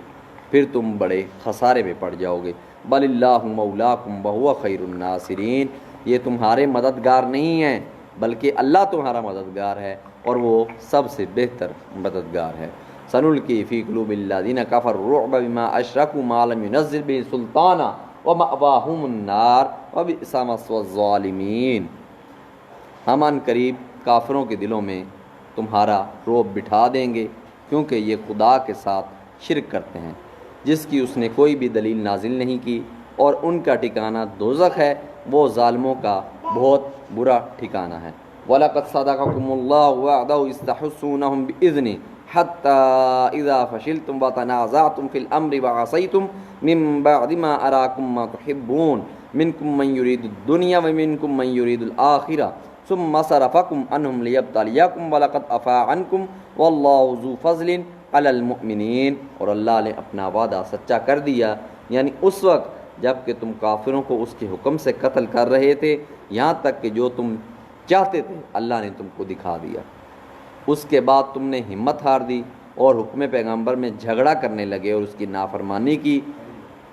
پھر تم بڑے خسارے میں پڑ جاؤ گے۔ بل اللہ مولاکم وہو خیر الناصرین۔ یہ تمہارے مددگار نہیں ہیں بلکہ اللہ تمہارا مددگار ہے، اور وہ سب سے بہتر مددگار ہے۔ سنلقی فی قلوب الذین کفروا الرعب بما اشرکوا ما لم ینزل به سلطانا ومأواہم النار وبئس مثوى الظالمین۔ ہم ان قریب کافروں کے دلوں میں تمہارا رعب بٹھا دیں گے، کیونکہ یہ خدا کے ساتھ شرک کرتے ہیں جس کی اس نے کوئی بھی دلیل نازل نہیں کی، اور ان کا ٹھکانہ دوزخ ہے، وہ ظالموں کا بہت برا ٹھکانہ ہے۔ وَلَقَدْ صَدَقَكُمُ اللَّهُ وَعْدَهُ إِذْ تَحُسُّونَهُم بِإِذْنِهِ حَتَّى إِذَا فَشِلْتُمْ وَتَنَازَعْتُمْ فِي الْأَمْرِ وَعَصَيْتُمْ مِن بَعْدِ مَا أَرَاكُم مَّا تُحِبُّونَ مِنكُم مَّن يُرِيدُ الدُّنْيَا وَمِنكُم مَّن يُرِيدُ الْآخِرَةَ ثُمَّ صَرَفَكُمْ عَنْهُمْ لِيَبْتَلِيَكُمْ وَلَقَدْ عَفَا عَنْكُمْ وَاللَّهُ ذُو فَضْلٍ عَلَى الْمُؤْمِنِينَ۔ اور اللہ نے اپنا وعدہ سچا کر دیا، یعنی اس وقت جب کہ تم کافروں کو اس کے حکم سے قتل کر رہے تھے، یہاں تک کہ جو تم چاہتے تھے اللہ نے تم کو دکھا دیا۔ اس کے بعد تم نے ہمت ہار دی اور حکم پیغمبر میں جھگڑا کرنے لگے اور اس کی نافرمانی کی۔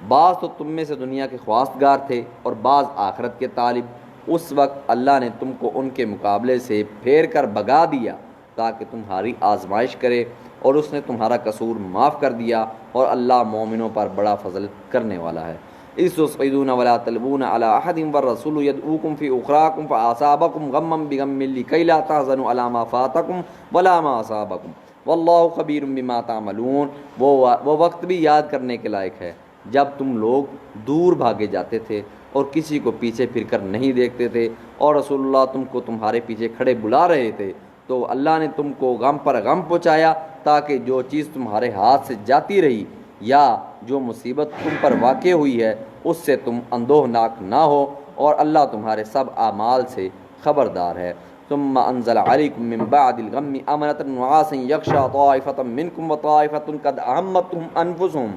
بعض تو تم میں سے دنیا کے خواستگار تھے اور بعض آخرت کے طالب، اس وقت اللہ نے تم کو ان کے مقابلے سے پھیر کر بھگا دیا تاکہ تمہاری آزمائش کرے، اور اس نے تمہارا قصور معاف کر دیا، اور اللہ مومنوں پر بڑا فضل کرنے والا ہے۔ اِذ تُصْعِدُونَ وَلَا تَلْوُونَ عَلَىٰ أَحَدٍ وَالرَّسُولُ يَدْعُوكُمْ فِي أُخْرَاكُمْ فَأَصَابَكُمْ غَمًّا بِغَمٍّ لِكَيْ لَا تَحْزَنُوا عَلَىٰ مَا فَاتَكُمْ وَلَا مَا أَصَابَكُمْ وَاللَّهُ خَبِيرٌ بِمَا تَعْمَلُونَ۔ وہ وقت بھی یاد کرنے کے لائق ہے جب تم لوگ دور بھاگے جاتے تھے اور کسی کو پیچھے پھر کر نہیں دیکھتے تھے، اور رسول اللہ تم کو تمہارے پیچھے کھڑے بلا رہے تھے، تو اللہ نے تم کو غم پر غم پہنچایا تاکہ جو چیز تمہارے ہاتھ سے جاتی رہی یا جو مصیبت تم پر واقع ہوئی ہے اس سے تم اندوہناک نہ ہو، اور اللہ تمہارے سب اعمال سے خبردار ہے۔ ثم انزل علیکم من بعد الغم امنة نعاسا یغشی طائفة منکم وطائفة قد اہمتهم انفسهم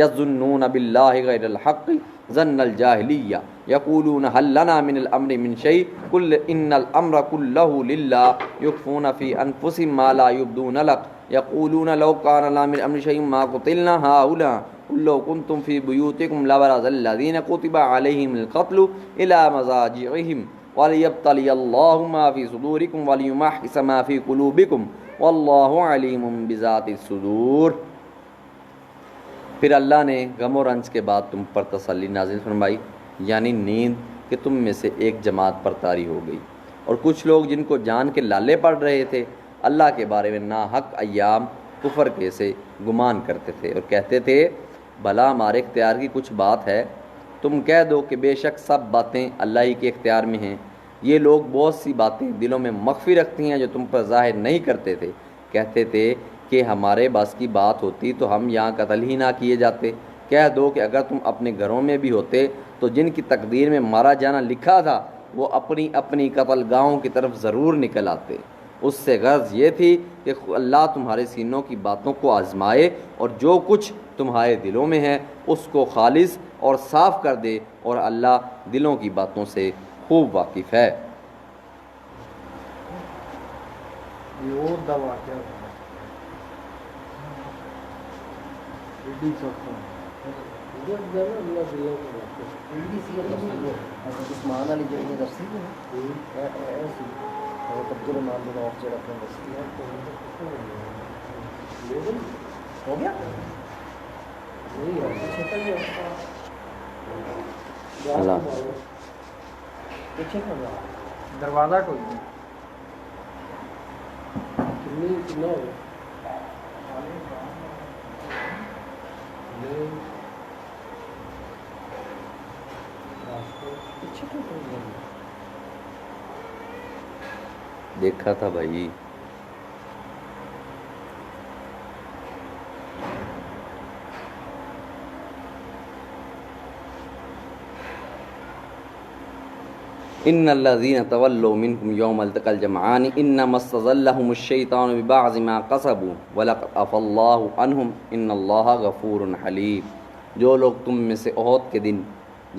یظنون باللہ غیر الحق ظن الجاہلیہ یقولون هل لنا من الامر من شیء قل ان الامر كله للہ یخفون فی انفسهم ما لا یبدون لک یقولون لو کان لنا من الامر شیء ما قتلنا هؤلاء قل لو کنتم فی بیوتکم لبرز الذین کتب علیہم القتل الی مضاجعہم وَلِيَبْتَلِيَ اللَّهُ مَا فِي صُدُورِكُمْ وَلِيُمَحِّصَ مَا فِي قُلُوبِكُمْ وَاللَّهُ عَلِيمٌ بِذَاتِ الصُّدُورِ۔ پھر اللہ نے غم و رنج کے بعد تم پر تسلی نازل فرمائی، یعنی نیند کہ تم میں سے ایک جماعت پر طاری ہو گئی، اور کچھ لوگ جن کو جان کے لالے پڑ رہے تھے اللہ کے بارے میں ناحق ایام کفر کے سے گمان کرتے تھے، اور کہتے تھے بھلا ہمارے اختیار کی کچھ بات ہے؟ تم کہہ دو کہ بے شک سب باتیں اللہ ہی کے اختیار میں ہیں۔ یہ لوگ بہت سی باتیں دلوں میں مخفی رکھتی ہیں جو تم پر ظاہر نہیں کرتے تھے۔ کہتے تھے کہ ہمارے بس کی بات ہوتی تو ہم یہاں قتل ہی نہ کیے جاتے۔ کہہ دو کہ اگر تم اپنے گھروں میں بھی ہوتے تو جن کی تقدیر میں مارا جانا لکھا تھا وہ اپنی اپنی قتل گاہوں کی طرف ضرور نکل آتے۔ اس سے غرض یہ تھی کہ اللہ تمہارے سینوں کی باتوں کو آزمائے اور جو کچھ تمہارے دلوں میں ہے اس کو خالص اور صاف کر دے، اور اللہ دلوں کی باتوں سے خوب واقف ہے۔ دروازہ کوئی دیکھا تھا بھائی۔ ان الذين تولوا منكم يوم التقى الجمعان انما استزلهم الشيطان ببعض ما كسبوا ولقد عفا الله عنهم ان الله غفور حليم۔ جو لوگ تم میں سے احد کے دن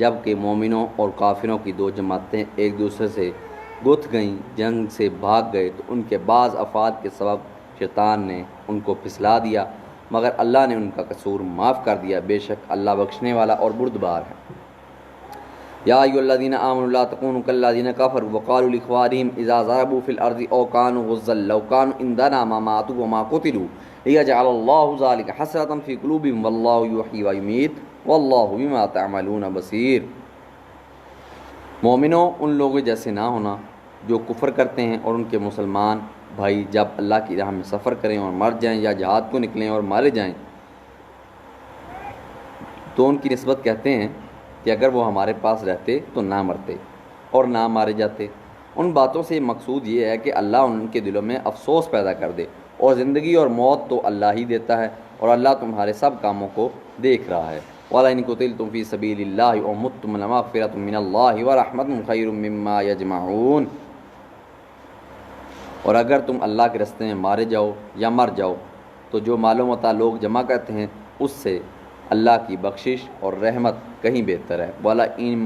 جب کہ مومنوں اور کافروں کی دو جماعتیں ایک دوسرے سے گتھ گئیں، جنگ سے بھاگ گئے، تو ان کے بعض افعال کے سبب شیطان نے ان کو پھسلا دیا، مگر اللہ نے ان کا قصور معاف کر دیا، بے شک اللہ بخشنے والا اور بردبار ہے۔ یا ایھا الذین آمنوا لا تکونوا کالذین کفروا وقالوا لاخوانہم اذا ضربوا فی الارض او کانوا غزا لو کانوا عندنا ما ماتوا وما قتلوا لیجعل اللہ ذلک حسرۃ فی قلوبہم واللہ یحیی ویمیت واللہ بما تعملون بصیر۔ مومنوں، ان لوگوں جیسے نہ ہونا جو کفر کرتے ہیں، اور ان کے مسلمان بھائی جب اللہ کی راہ میں سفر کریں اور مر جائیں یا جہاد کو نکلیں اور مارے جائیں تو ان کی نسبت کہتے ہیں کہ اگر وہ ہمارے پاس رہتے تو نہ مرتے اور نہ مارے جاتے۔ ان باتوں سے مقصود یہ ہے کہ اللہ ان کے دلوں میں افسوس پیدا کر دے، اور زندگی اور موت تو اللہ ہی دیتا ہے، اور اللہ تمہارے سب کاموں کو دیکھ رہا ہے۔ وَلَئِن قُتِلْتُمْ فِي سَبِيلِ اللَّهِ أَوْ مُتُّمْ لَمَغْفِرَةٌ مِّنَ اللَّهِ وَرَحْمَةٌ خَيْرٌ مِّمَّا يَجْمَعُونَ۔ اور اگر تم اللہ کے راستے میں مارے جاؤ یا مر جاؤ تو جو مال و متاع لوگ جمع کرتے ہیں اس سے اللہ کی بخشش اور رحمت کہیں بہتر ہے۔ وَلَئِن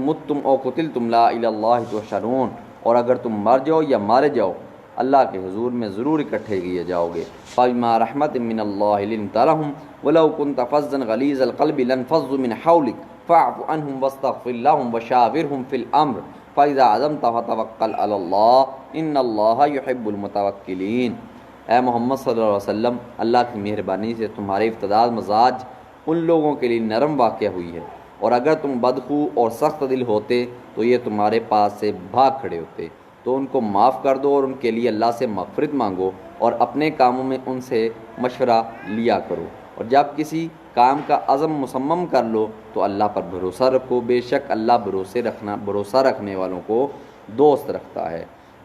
مُتُّمْ أَوْ قُتِلْتُمْ لَا إِلَى اللَّهِ تُحْشَرُونَ۔ اور اگر تم مر جاؤ یا مارے جاؤ اللہ کے حضور میں ضرور اکٹھے کیے جاؤ گے۔ فَبِمَا رَحْمَةٍ مِّنَ اللَّهِ لِنْتَ لَهُمْ وَلَوْ كُنْتَ فَظًّا غَلِيظَ الْقَلْبِ لَانفَضُّوا مِنْ حَوْلِكَ فاعف عنہم واستغفر لہم وشاورہم فی الامر فاذا عزمت فتوکل علی اللہ ان اللہ یحب المتوکلین۔ اے محمد صلی اللہ علیہ وسلم، اللہ کی مہربانی سے تمہارے افتداد مزاج ان لوگوں کے لیے نرم واقع ہوئی ہے، اور اگر تم بدخو اور سخت دل ہوتے تو یہ تمہارے پاس سے بھاگ کھڑے ہوتے، تو ان کو معاف کر دو اور ان کے لیے اللہ سے مغفرت مانگو، اور اپنے کاموں میں ان سے مشورہ لیا کرو، اور جب کسی کام کا عزم مصمم کر لو تو اللہ پر بھروسہ رکھو، بے شک اللہ بھروسہ رکھنے والوں کو دوست رکھتا ہے۔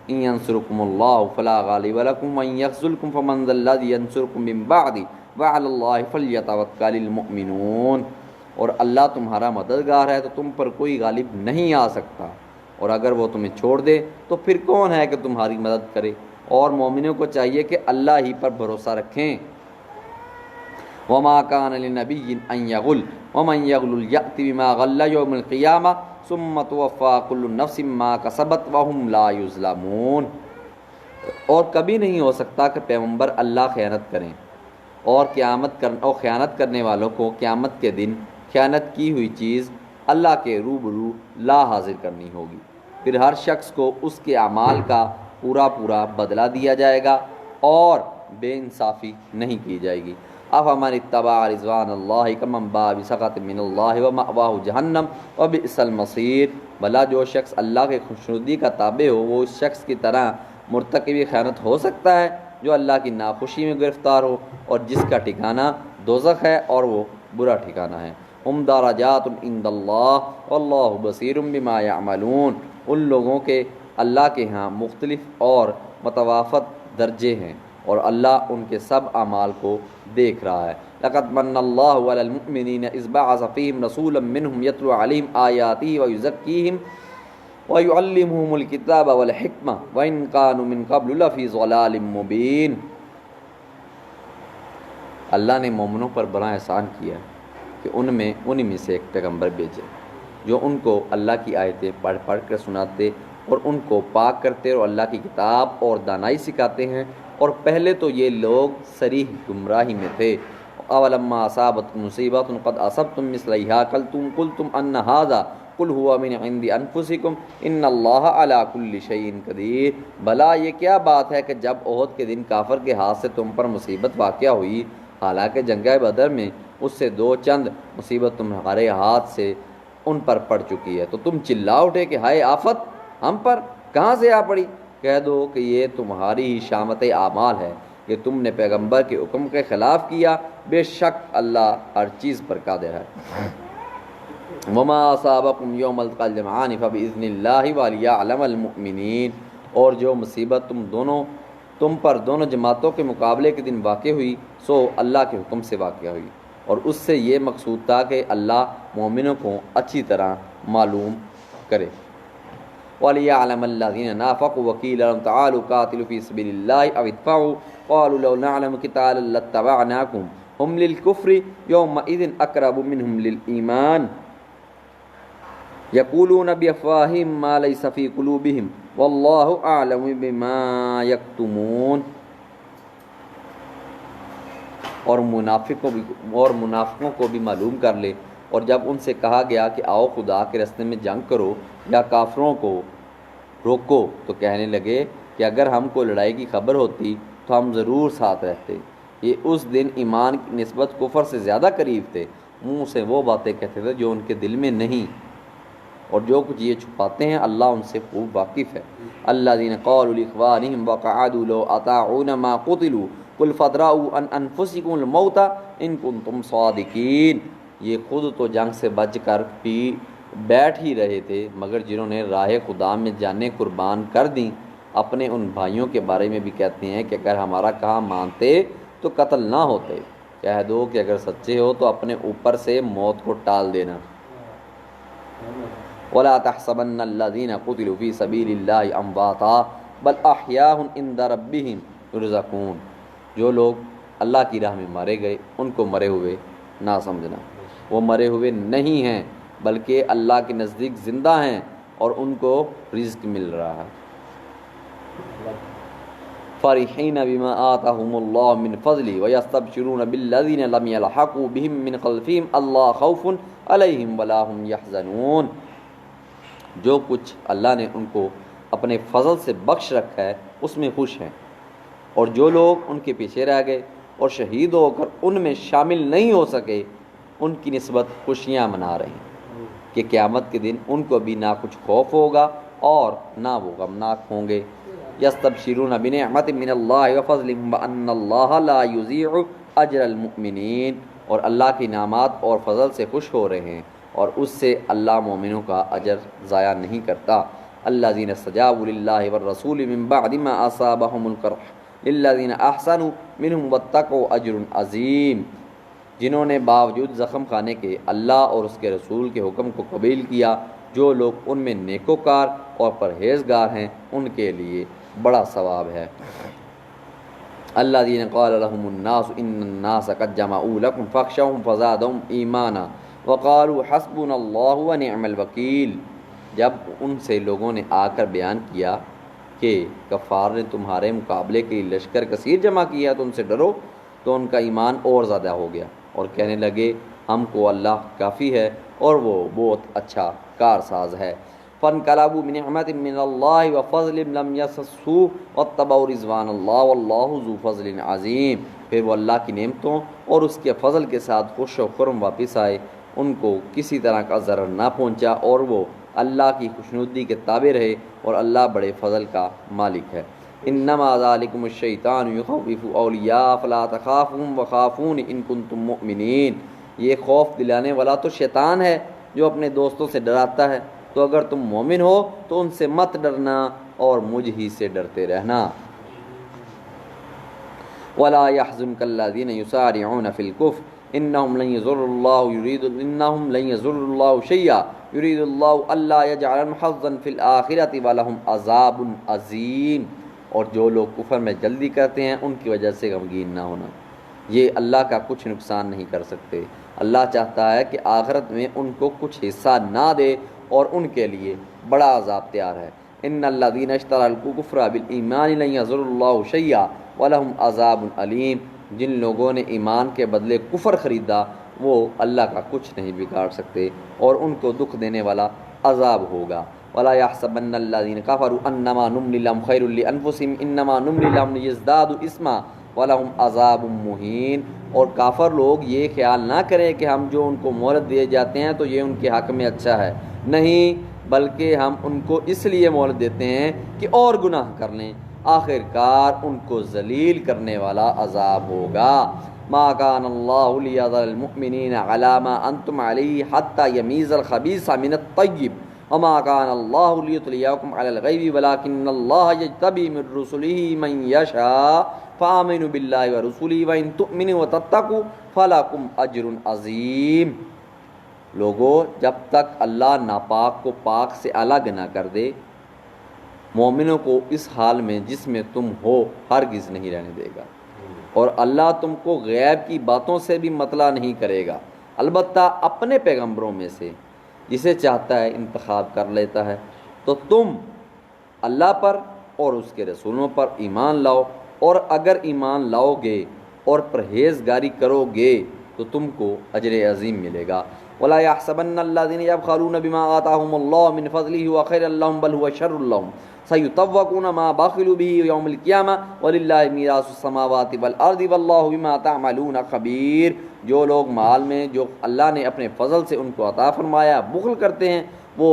ان ینصرکم اللہ فلا غالب لکم وان یخذلکم فمن ذا الذی ینصرکم من بعد وعلی اللہ فلیتوکل المؤمنون۔ اور اللہ تمہارا مددگار ہے تو تم پر کوئی غالب نہیں آ سکتا، اور اگر وہ تمہیں چھوڑ دے تو پھر کون ہے کہ تمہاری مدد کرے، اور مومنوں کو چاہیے کہ اللہ ہی پر بھروسہ رکھیں۔ وما كان لنبي ان يغل ومن يغل يأت بما غل يوم القيامة ثم توفى كل نفس ما كسبت وهم لا يظلمون۔ اور کبھی نہیں ہو سکتا کہ پیغمبر اللہ خیانت کریں، اور خیانت کرنے والوں کو قیامت کے دن خیانت کی ہوئی چیز اللہ کے روبرو لا حاضر کرنی ہوگی، پھر ہر شخص کو اس کے اعمال کا پورا بدلہ دیا جائے گا، اور بے انصافی نہیں کی جائے گی۔ افمن اتبع رضوان اللہ کمن باء بسخط من اللہ ومأواہ جہنم وبئس المصیر۔ بھلا جو شخص اللہ کے خوشنودی کا تابع ہو وہ اس شخص کی طرح مرتکب خیانت ہو سکتا ہے جو اللہ کی ناخوشی میں گرفتار ہو، اور جس کا ٹھکانہ دوزخ ہے اور وہ برا ٹھکانہ ہے۔ ہم درجات عند اللہ واللہ بصیر بما یعملون۔ ان لوگوں کے اللہ کے ہاں مختلف اور متوافت درجے ہیں، اور اللہ ان کے سب اعمال کو دیکھ رہا ہے۔ لقد من اللہ علی المؤمنین اذ بعث فیہم رسولا منہم یتلو علیہم آیاتہ ویزکیہم ویعلمہم الکتاب والحکمہ وإن کانوا من قبل لفی ضلال مبین۔ اللہ نے مومنوں پر بڑا احسان کیا کہ انہی میں سے ایک پیغمبر بھیجے جو ان کو اللہ کی آیتیں پڑھ کر سناتے اور ان کو پاک کرتے اور اللہ کی کتاب اور دانائی سکھاتے ہیں، اور پہلے تو یہ لوگ صریح گمراہی میں تھے۔ اولما اصابتکم مصیبۃ قد اصبتم مثلیھا قلتم ان ھذا قل ھو من عند انفسکم ان اللہ علی کل شیء قدیر۔ بھلا یہ کیا بات ہے کہ جب احد کے دن کافر کے ہاتھ سے تم پر مصیبت واقع ہوئی، حالانکہ جنگ بدر میں اس سے دو چند مصیبت تمہارے ہاتھ سے ان پر پڑ چکی ہے، تو تم چلا اٹھے کہ ہائے آفت ہم پر کہاں سے آ پڑی؟ کہہ دو کہ یہ تمہاری ہی شامت اعمال ہے کہ تم نے پیغمبر کے حکم کے خلاف کیا، بے شک اللہ ہر چیز پر قادر ہے۔ وما اصابکم یوم التقى الجمعان فباذن اللہ وليعلم المؤمنین۔ اور جو مصیبت تم پر دونوں جماعتوں کے مقابلے کے دن واقع ہوئی سو اللہ کے حکم سے واقع ہوئی، اور اس سے یہ مقصود تھا کہ اللہ مومنوں کو اچھی طرح معلوم کرے۔ وَلِيَعْلَمَ الَّذِينَ نَافَقُوا وَقِيلَ لَهُمْ تَعَالُوا قَاتِلُوا فِي سَبِيلِ اللَّهِ أَوِ ادْفَعُوا قَالُوا لَوْ نَعْلَمُ قِتَالًا لَاتَّبَعْنَاكُمْ هُمْ لِلْكُفْرِ يَوْمَئِذٍ أَقْرَبُ مِنْهُمْ لِلْإِيمَانِ يَقُولُونَ بِأَفْوَاهِهِمْ مَا لَيْسَ فِي قُلُوبِهِمْ وَاللَّهُ أَعْلَمُ بِمَا يَكْتُمُونَ۔ اور منافقوں کو بھی معلوم کر لے، اور جب ان سے کہا گیا کہ آؤ خدا کے راستے میں جنگ کرو یا کافروں کو روکو، تو کہنے لگے کہ اگر ہم کو لڑائی کی خبر ہوتی تو ہم ضرور ساتھ رہتے۔ یہ اس دن ایمان کی نسبت کفر سے زیادہ قریب تھے، منہ سے وہ باتیں کہتے تھے جو ان کے دل میں نہیں، اور جو کچھ یہ چھپاتے ہیں اللہ ان سے خوب واقف ہے۔ الذین قالوا لاخوانہم وقعدوا لو اطاعونا ما قتلوا قل فادرؤوا عن انفسکم الموت ان کنتم صادقین۔ یہ خود تو جنگ سے بچ کر بیٹھ ہی رہے تھے، مگر جنہوں نے راہ خدا میں جانیں قربان کر دیں، اپنے ان بھائیوں کے بارے میں بھی کہتے ہیں کہ اگر ہمارا کہا مانتے تو قتل نہ ہوتے۔ کہہ دو کہ اگر سچے ہو تو اپنے اوپر سے موت کو ٹال دینا۔ وَلَا تَحْسَبَنَّ الَّذِينَ قُتِلُوا فِي سَبِيلِ اللَّهِ أَمْوَاتًا بَلْ أَحْيَاءٌ عِندَ رَبِّهِمْ يُرْزَقُونَ۔ جو لوگ اللہ کی راہ میں مارے گئے ان کو مرے ہوئے نہ سمجھنا، وہ مرے ہوئے نہیں ہیں بلکہ اللہ کے نزدیک زندہ ہیں اور ان کو رزق مل رہا ہے۔ فرحین بما آتاهم اللہ من فضل ویستبشرون بالذین لم یلحقوا بهم من خلفهم اللہ خوف علیہم ولا هم یحزنون۔ جو کچھ اللہ نے ان کو اپنے فضل سے بخش رکھا ہے اس میں خوش ہیں، اور جو لوگ ان کے پیچھے رہ گئے اور شہید ہو کر ان میں شامل نہیں ہو سکے ان کی نسبت خوشیاں منا رہے ہیں کہ قیامت کے دن ان کو بھی نہ کچھ خوف ہوگا اور نہ وہ غمناک ہوں گے۔ یستبشرون بنعمت من اللہ وفضل وان اللہ لا یضیع اجر المؤمنین، اور اللہ کی نعمات اور فضل سے خوش ہو رہے ہیں اور اس سے اللہ مومنوں کا اجر ضائع نہیں کرتا۔ الذین استجابوا للہ والرسول من بعد ما اصابهم القرح للذین احسنوا منهم واتقوا اجر عظیم، جنہوں نے باوجود زخم کھانے کے اللہ اور اس کے رسول کے حکم کو قبول کیا، جو لوگ ان میں نیکوکار اور پرہیزگار ہیں ان کے لیے بڑا ثواب ہے۔ الذین قال لهم الناس ان الناس قد جمعوا لكم فاخشوهم فزادهم ایمانا وقالوا حسبنا اللہ ونعم الوکیل، جب ان سے لوگوں نے آ کر بیان کیا کہ کفار نے تمہارے مقابلے کے لیے لشکر کثیر جمع کیا تو ان سے ڈرو، تو ان کا ایمان اور زیادہ ہو گیا اور کہنے لگے ہم کو اللہ کافی ہے اور وہ بہت اچھا کارساز ہے۔ فانقلبوا بنعمت من اللہ وفضل لم یمسسوا واتبعوا رضوان اللہ واللہ ذو فضل عظیم، پھر وہ اللہ کی نعمتوں اور اس کے فضل کے ساتھ خوش و خرم واپس آئے، ان کو کسی طرح کا ضرر نہ پہنچا اور وہ اللہ کی خوشنودی کے تابع رہے، اور اللہ بڑے فضل کا مالک ہے۔ انما ذالکم الشیطان یخوف اولیاء فلا تخافوهم وخافون ان کنتم مؤمنین، یہ خوف دلانے والا تو شیطان ہے جو اپنے دوستوں سے ڈراتا ہے، تو اگر تم مومن ہو تو ان سے مت ڈرنا اور مجھ ہی سے ڈرتے رہنا۔ ولا يحزنك الذين يسارعون في الكفر انهم لن يضروا الله شيئا يريد الله الا يجعل حظا في الاخره ولهم عذاب عظیم، اور جو لوگ کفر میں جلدی کرتے ہیں ان کی وجہ سے غمگین نہ ہونا، یہ اللہ کا کچھ نقصان نہیں کر سکتے۔ اللہ چاہتا ہے کہ آخرت میں ان کو کچھ حصہ نہ دے اور ان کے لیے بڑا عذاب تیار ہے۔ ان الذین اشتروا الکفر بالایمان لن یضروا اللہ شیئا ولہم عذاب علیم، جن لوگوں نے ایمان کے بدلے کفر خریدا وہ اللہ کا کچھ نہیں بگاڑ سکتے اور ان کو دکھ دینے والا عذاب ہوگا۔ ولا يحسبن الذين كفروا انما نملي لهم خير لانفسهم انما نملي لهم ليزدادوا اثما ولهم عذاب مهين، اور کافر لوگ یہ خیال نہ کریں کہ ہم جو ان کو مہلت دیے جاتے ہیں تو یہ ان کے حق میں اچھا ہے، نہیں بلکہ ہم ان کو اس لیے مہلت دیتے ہیں کہ اور گناہ کر لیں، آخر کار ان کو ذلیل کرنے والا عذاب ہوگا۔ ما كان الله ليذر المؤمنين على ما انتم عليه حتى يميز الخبيث من الطيب وما كان الله ليطلعكم على الغيب ولكن الله يجتبي من رسله من يشاء فآمنوا بالله ورسوله وإن تؤمنوا وتتقوا فلكم أجر عظيم۔ لوگو، جب تک اللہ ناپاک کو پاک سے الگ نہ کر دے مومنوں کو اس حال میں جس میں تم ہو ہرگز نہیں رہنے دے گا، اور اللہ تم کو غیب کی باتوں سے بھی مطلع نہیں کرے گا، البتہ اپنے پیغمبروں میں سے جسے چاہتا ہے انتخاب کر لیتا ہے۔ تو تم اللہ پر اور اس کے رسولوں پر ایمان لاؤ، اور اگر ایمان لاؤ گے اور پرہیزگاری کرو گے تو تم کو اجر عظیم ملے گا۔ ولا يحسبن الذين يبخلون بما آتاهم الله من فضله هو خير لهم بل هو شر لهم سيطوقون ما بخلوا به يوم القيامة ولله ميراث السماوات والارض والله بما تعملون خبير۔ جو لوگ مال میں جو اللہ نے اپنے فضل سے ان کو عطا فرمایا بخل کرتے ہیں، وہ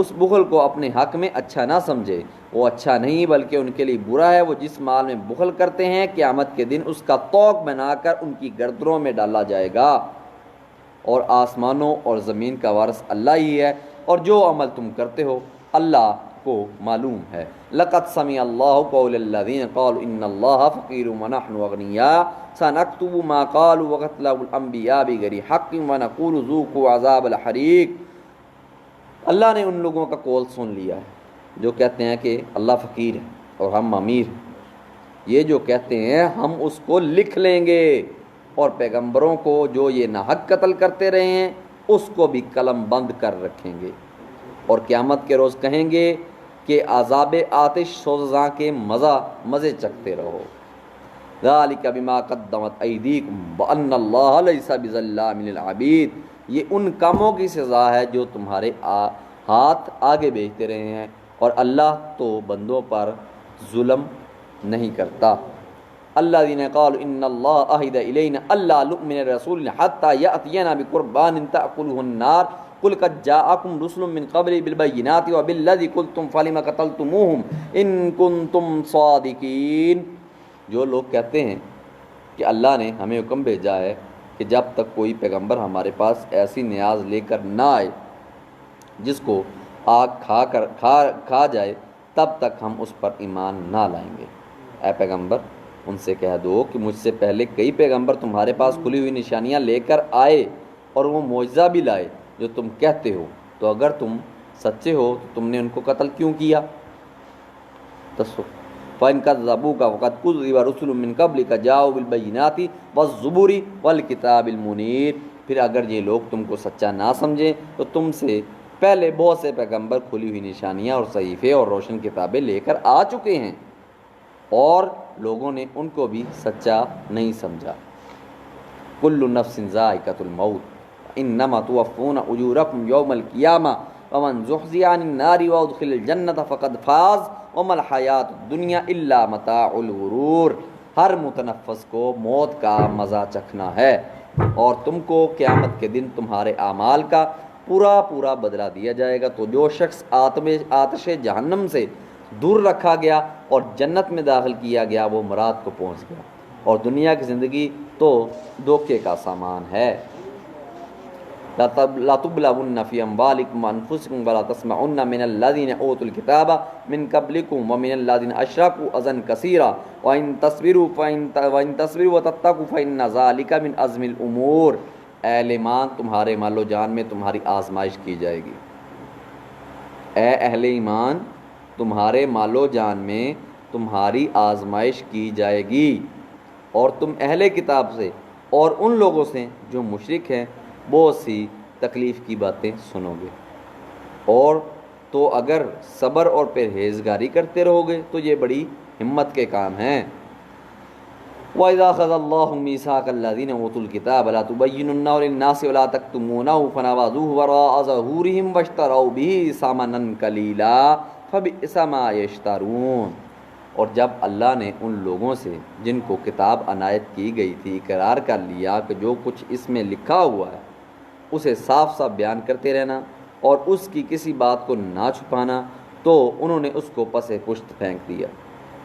اس بخل کو اپنے حق میں اچھا نہ سمجھے، وہ اچھا نہیں بلکہ ان کے لیے برا ہے۔ وہ جس مال میں بخل کرتے ہیں قیامت کے دن اس کا طوق بنا کر ان کی گردنوں میں ڈالا جائے گا، اور آسمانوں اور زمین کا وارث اللہ ہی ہے، اور جو عمل تم کرتے ہو اللہ کو معلوم ہے۔ لقد سمع اللہ قول الذین قالوا ان اللہ فقیر ونحن اغنیاء سنکتب ما قالوا وقتلوا الانبیاء بغیر حق ونقول ذوقوا عذاب الحریق۔ اللہ نے ان لوگوں کا قول سن لیا ہے جو کہتے ہیں کہ اللہ فقیر ہے اور ہم امیر ہیں، یہ جو کہتے ہیں ہم اس کو لکھ لیں گے، اور پیغمبروں کو جو یہ ناحق قتل کرتے رہے ہیں اس کو بھی قلم بند کر رکھیں گے، اور قیامت کے روز کہیں گے کہ عذاب آتش سوزاں کے مزے چکھتے رہو۔ ذالک بما قدمت ایدیکم وان اللہ لیس بظلام للعبید، یہ ان کاموں کی سزا ہے جو تمہارے ہاتھ آگے بھیجتے رہے ہیں، اور اللہ تو بندوں پر ظلم نہیں کرتا۔ الذین قالوا ان اللہ عہد الینا الا نؤمن لرسول حتی یأتینا بقربان تأکلہ النار قل قد جاءکم رسل من قبلی بالبینات وبالذی قلتم فلم قتلتموہم ان کنتم صادقین۔ جو لوگ کہتے ہیں کہ اللہ نے ہمیں حکم بھیجا ہے کہ جب تک کوئی پیغمبر ہمارے پاس ایسی نیاز لے کر نہ آئے جس کو آگ کھا جائے تب تک ہم اس پر ایمان نہ لائیں گے۔ اے پیغمبر ان سے کہہ دو کہ مجھ سے پہلے کئی پیغمبر تمہارے پاس کھلی ہوئی نشانیاں لے کر آئے اور وہ معجزہ بھی لائے جو تم کہتے ہو، تو اگر تم سچے ہو تو تم نے ان کو قتل کیوں کیا؟ فَإِن كَذَّبُوكَ فَقَدْ كُذِّبَ رُسُلٌ مِّن قَبْلِكَ جَاءُوا بِالْبَيِّنَاتِ وَالزُّبُرِ وَالْكِتَابِ الْمُنِيرِ، پھر اگر یہ لوگ تم کو سچا نہ سمجھیں تو تم سے پہلے بہت سے پیغمبر کھلی ہوئی نشانیاں اور صحیفے اور روشن کتابیں لے کر آ چکے ہیں، اور لوگوں نے ان کو بھی سچا نہیں سمجھا۔ كُلُّ نَفْسٍ ذَائِقَةُ الْمَوْتِ إِنَّمَا تُوَفُّونَ أُجُورَكُمْ يَوْمَ الْقِيَامَةِ وَمَنْ زُحْزِحَ عَنِ النَّارِ وَأُدْخِلَ الْجَنَّةَ فَقَدْ فَازَ وَمَا الْحَيَاةُ الدُّنْيَا إِلَّا مَتَاعُ الْغُرُورِ۔ ہر متنفس کو موت کا مزہ چکھنا ہے، اور تم کو قیامت کے دن تمہارے اعمال کا پورا بدلہ دیا جائے گا۔ تو جو شخص آتش جہنم سے دور رکھا گیا اور جنت میں داخل کیا گیا وہ مراد کو پہنچ گیا، اور دنیا کی زندگی تو دھوکے کا سامان ہے۔ لَتُبْلَوُنَّ فِي أَمْوَالِكُمْ وَأَنفُسِكُمْ وَلَا تَسْمَعُنَّ مِنَ الَّذِينَ أُوتُوا الْكِتَابَ مِنْ قَبْلِكُمْ وَمِنَ الَّذِينَ أَشْرَكُوا أَذًى كَثِيرًا وَإِن تَصْبِرُوا وَتَتَّقُوا فَإِنَّ ذَلِكَ مِنْ عَزْمِ الْأُمُورِ۔ اہل ایمان تمہارے مال و جان میں تمہاری آزمائش کی جائے گی۔ اے اہل ایمان تمہارے مال و جان میں تمہاری آزمائش کی جائے گی، اور تم اہل کتاب سے اور ان لوگوں سے جو مشرک ہیں بہت سی تکلیف کی باتیں سنو گے، اور تو اگر صبر اور پرہیزگاری کرتے رہو گے تو یہ بڑی ہمت کے کام ہیں۔ وَإِذَا أَخَذَ اللَّهُ مِيثَاقَ الَّذِينَ أُوتُوا الْكِتَابَ لَتُبَيِّنُنَّهُ لِلنَّاسِ وَلَا تَكْتُمُونَهُ فَنَبَذُوهُ وَرَاءَ ظُهُورِهِمْ وَاشْتَرَوْا بِهِ ثَمَنًا قَلِيلًا فَبِئْسَ مَا يَشْتَرُونَ۔ اور جب اللہ نے ان لوگوں سے جن کو کتاب عنایت کی گئی تھی اقرار کر لیا کہ جو کچھ اس میں لکھا ہوا ہے اسے صاف بیان کرتے رہنا اور اس کی کسی بات کو نہ چھپانا، تو انہوں نے اس کو پس پشت پھینک دیا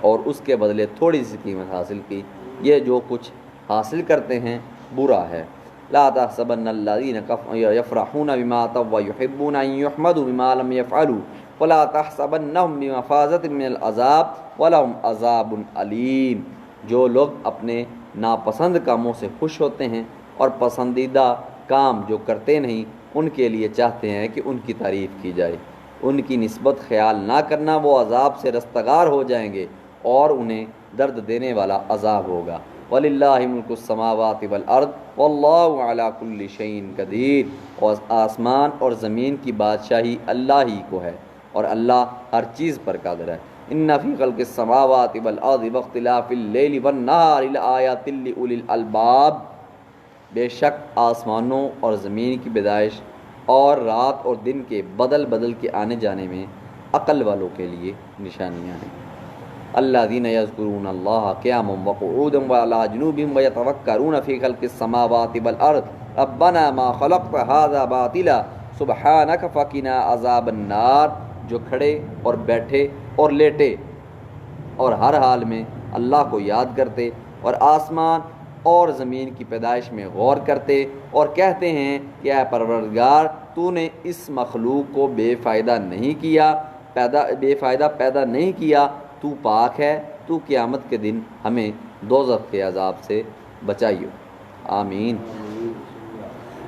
اور اس کے بدلے تھوڑی سی قیمت حاصل کی۔ یہ جو کچھ حاصل کرتے ہیں برا ہے۔ لا تحسبن الذین یفرحون بما آتوا ویحبون ان یحمدوا بما لم یفعلوا ولا تحسبنهم بمفازۃ من العذاب ولهم عذاب علیم۔ جو لوگ اپنے ناپسند کاموں سے خوش ہوتے ہیں اور پسندیدہ کام جو کرتے نہیں ان کے لیے چاہتے ہیں کہ ان کی تعریف کی جائے، ان کی نسبت خیال نہ کرنا، وہ عذاب سے رستگار ہو جائیں گے اور انہیں درد دینے والا عذاب ہوگا۔ وَلِلَّهِ مُلْكُ السَّمَاوَاتِ وَالْأَرْضِ وَاللَّهُ عَلَى كُلِّ شَيْءٍ قَدِيرٌ۔ اور آسمان اور زمین کی بادشاہی اللہ ہی کو ہے اور اللہ ہر چیز پر قادر ہے۔ إِنَّ فِي خَلْقِ السَّمَاوَاتِ وَالْأَرْضِ وَاخْتِلَافِ اللَّيْلِ وَالنَّهَارِ لَآيَاتٍ لِأُولِي الْأَلْبَابِ۔ بے شک آسمانوں اور زمین کی پیدائش اور رات اور دن کے بدل کے آنے جانے میں عقل والوں کے لیے نشانیاں ہیں۔ الذین یذکرون اللہ قیاما وقعودا وعلی جنوبہم ویتفکرون فی خلق السماوات والارض ربنا ما خلقت ھذا باطلا سبحانک فقنا عذاب النار۔ جو کھڑے اور بیٹھے اور لیٹے اور ہر حال میں اللہ کو یاد کرتے اور آسمان اور زمین کی پیدائش میں غور کرتے اور کہتے ہیں کہ اے پروردگار تو نے اس مخلوق کو بے فائدہ پیدا نہیں کیا، تو پاک ہے، تو قیامت کے دن ہمیں دوزخ کے عذاب سے بچائیو، آمین۔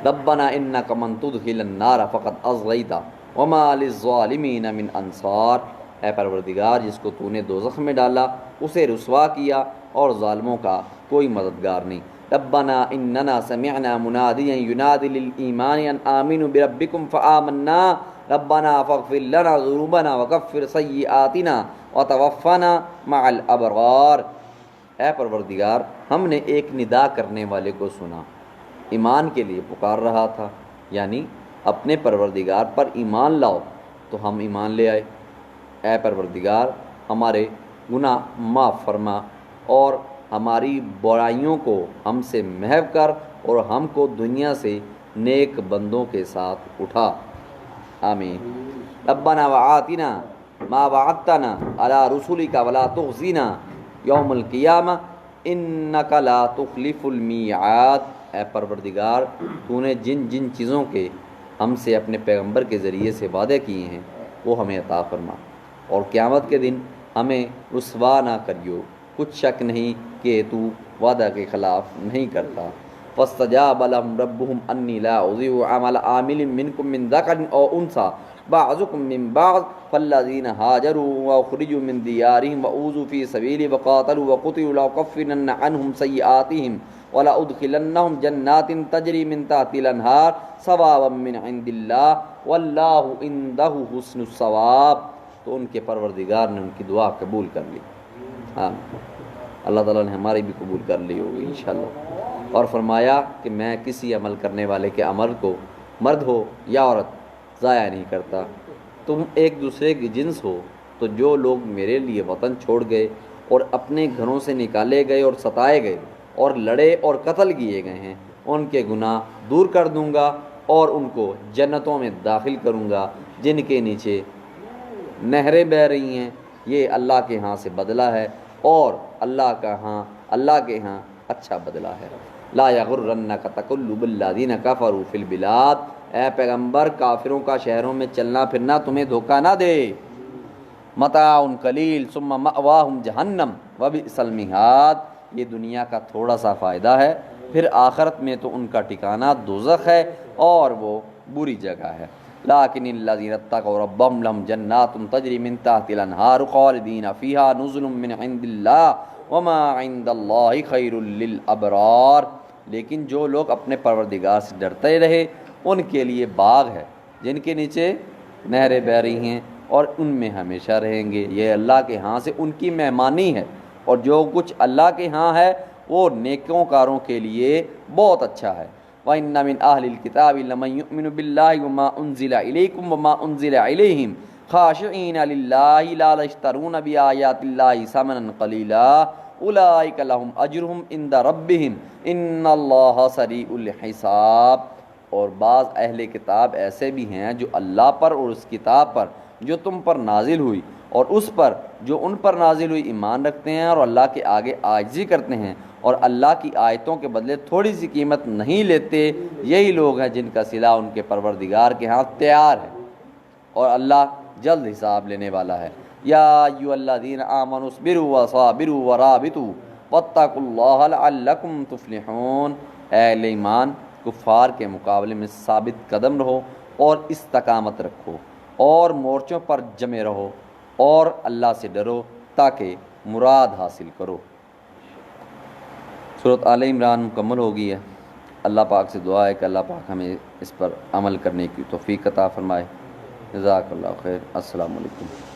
ربنا انک من تدخل النار فقد اغویتہ وما للظالمین من انصار۔ اے پروردگار جس کو تو نے دوزخ میں ڈالا اسے رسوا کیا اور ظالموں کا کوئی مددگار نہیں۔ ربنا اننا سمعنا منادیا ینادی للایمان ان آمنوا بربکم فآمنا۔ ربنا فاغفر لنا ذنوبنا وکفر سیئاتنا وتوفنا مع الابرار۔ اے پروردگار، ہم نے ایک ندا کرنے والے کو سنا، ایمان کے لیے پکار رہا تھا، یعنی اپنے پروردگار پر ایمان لاؤ، تو ہم ایمان لے آئے۔ اے پروردگار، ہمارے گناہ معاف فرما اور ہماری برائیوں کو ہم سے محو کر اور ہم کو دنیا سے نیک بندوں کے ساتھ اٹھا، آمین۔ ربنا وآتنا ما وعدتنا علی رسولک ولا تخزنا یوم القیامہ انک لا تخلف المیعاد۔ اے پروردگار، تو نے جن جن چیزوں کے ہم سے اپنے پیغمبر کے ذریعے سے وعدے کیے ہیں وہ ہمیں عطا فرما، اور قیامت کے دن ہمیں رسوا نہ کریو، کچھ شک نہیں کہ تو وعدہ کے خلاف نہیں کرتا۔ فاستجاب لهم ربهم انی لا اضیع عمل عامل منکم من ذکر او انثى بعضکم من بعض فالذین هاجروا واخرجوا من دیارهم واوذوا فی سبیلی وقاتلوا وقتلوا لأکفرن عنهم سیئاتهم ولأدخلنهم جنات تجری من تحتها الانہار ثوابا من عند اللہ واللہ عنده حسن الثواب۔ تو ان کے پروردگار نے ان کی دعا قبول کر لی، اللہ تعالیٰ نے ہماری بھی قبول کر لی ہوگی انشاءاللہ، اور فرمایا کہ میں کسی عمل کرنے والے کے عمل کو مرد ہو یا عورت ضائع نہیں کرتا۔ تم ایک دوسرے کی جنس ہو، تو جو لوگ میرے لیے وطن چھوڑ گئے اور اپنے گھروں سے نکالے گئے اور ستائے گئے اور لڑے اور قتل کیے گئے ہیں، ان کے گناہ دور کر دوں گا اور ان کو جنتوں میں داخل کروں گا جن کے نیچے نہریں بہہ رہی ہیں۔ یہ اللہ کے ہاں سے بدلہ ہے اور اللہ کے ہاں اچھا بدلہ ہے۔ لا یغرنک تقلب الذین کفروا فی البلاد۔ اے پیغمبر، کافروں کا شہروں میں چلنا پھرنا تمہیں دھوکہ نہ دے۔ متاع قلیل ثم مأواہم جہنم وبئس المہاد۔ یہ دنیا کا تھوڑا سا فائدہ ہے، پھر آخرت میں تو ان کا ٹھکانہ دوزخ ہے اور وہ بری جگہ ہے۔ لیکن الذین اتقوا ربهم لهم جنات تجری من تحتها الانہار خالدین فیہا نزل من عند اللہ وما عند اللہ خیر للابرار۔ لیکن جو لوگ اپنے پروردگار سے ڈرتے رہے ان کے لیے باغ ہے جن کے نیچے نہریں بہہ رہی ہیں اور ان میں ہمیشہ رہیں گے۔ یہ اللہ کے ہاں سے ان کی مہمانی ہے، اور جو کچھ اللہ کے ہاں ہے وہ نیکوں کاروں کے لیے بہت اچھا ہے۔ وَإِنَّ مِنْ أَهْلِ الْكِتَابِ لَمَن يُؤْمِنُ بِاللَّهِ وَمَا أُنزِلَ إِلَيْكُمْ وَمَا أُنزِلَ إِلَيْهِمْ خَاشِعِينَ لِلَّهِ لَا يَشْتَرُونَ بِآيَاتِ اللَّهِ ثَمَنًا قَلِيلًا أُولَٰئِكَ لَهُمْ أَجْرُهُمْ عِندَ رَبِّهِمْ إِنَّ اللَّهَ سَرِيعُ الْحِسَاب۔ اور بعض اہل کتاب ایسے بھی ہیں جو اللہ پر اور اس کتاب پر جو تم پر نازل ہوئی اور اس پر جو ان پر نازل ہوئی ایمان رکھتے ہیں اور اللہ کے آگے عاجزی کرتے ہیں اور اللہ کی آیتوں کے بدلے تھوڑی سی قیمت نہیں لیتے۔ یہی لوگ ہیں جن کا صلہ ان کے پروردگار کے ہاں تیار ہے، اور اللہ جلد حساب لینے والا ہے۔ یا ایھا الذین آمنوا اصبروا وصابروا ورابطوا واتقوا اللہ لعلکم تفلحون۔ اے اہل ایمان، کفار کے مقابلے میں ثابت قدم رہو اور استقامت رکھو اور مورچوں پر جمے رہو اور اللہ سے ڈرو تاکہ مراد حاصل کرو۔ سورۃ آل عمران مکمل ہو گئی ہے۔ اللہ پاک سے دعا ہے کہ اللہ پاک ہمیں اس پر عمل کرنے کی توفیق عطا فرمائے۔ جزاک اللہ خیر۔ السلام علیکم۔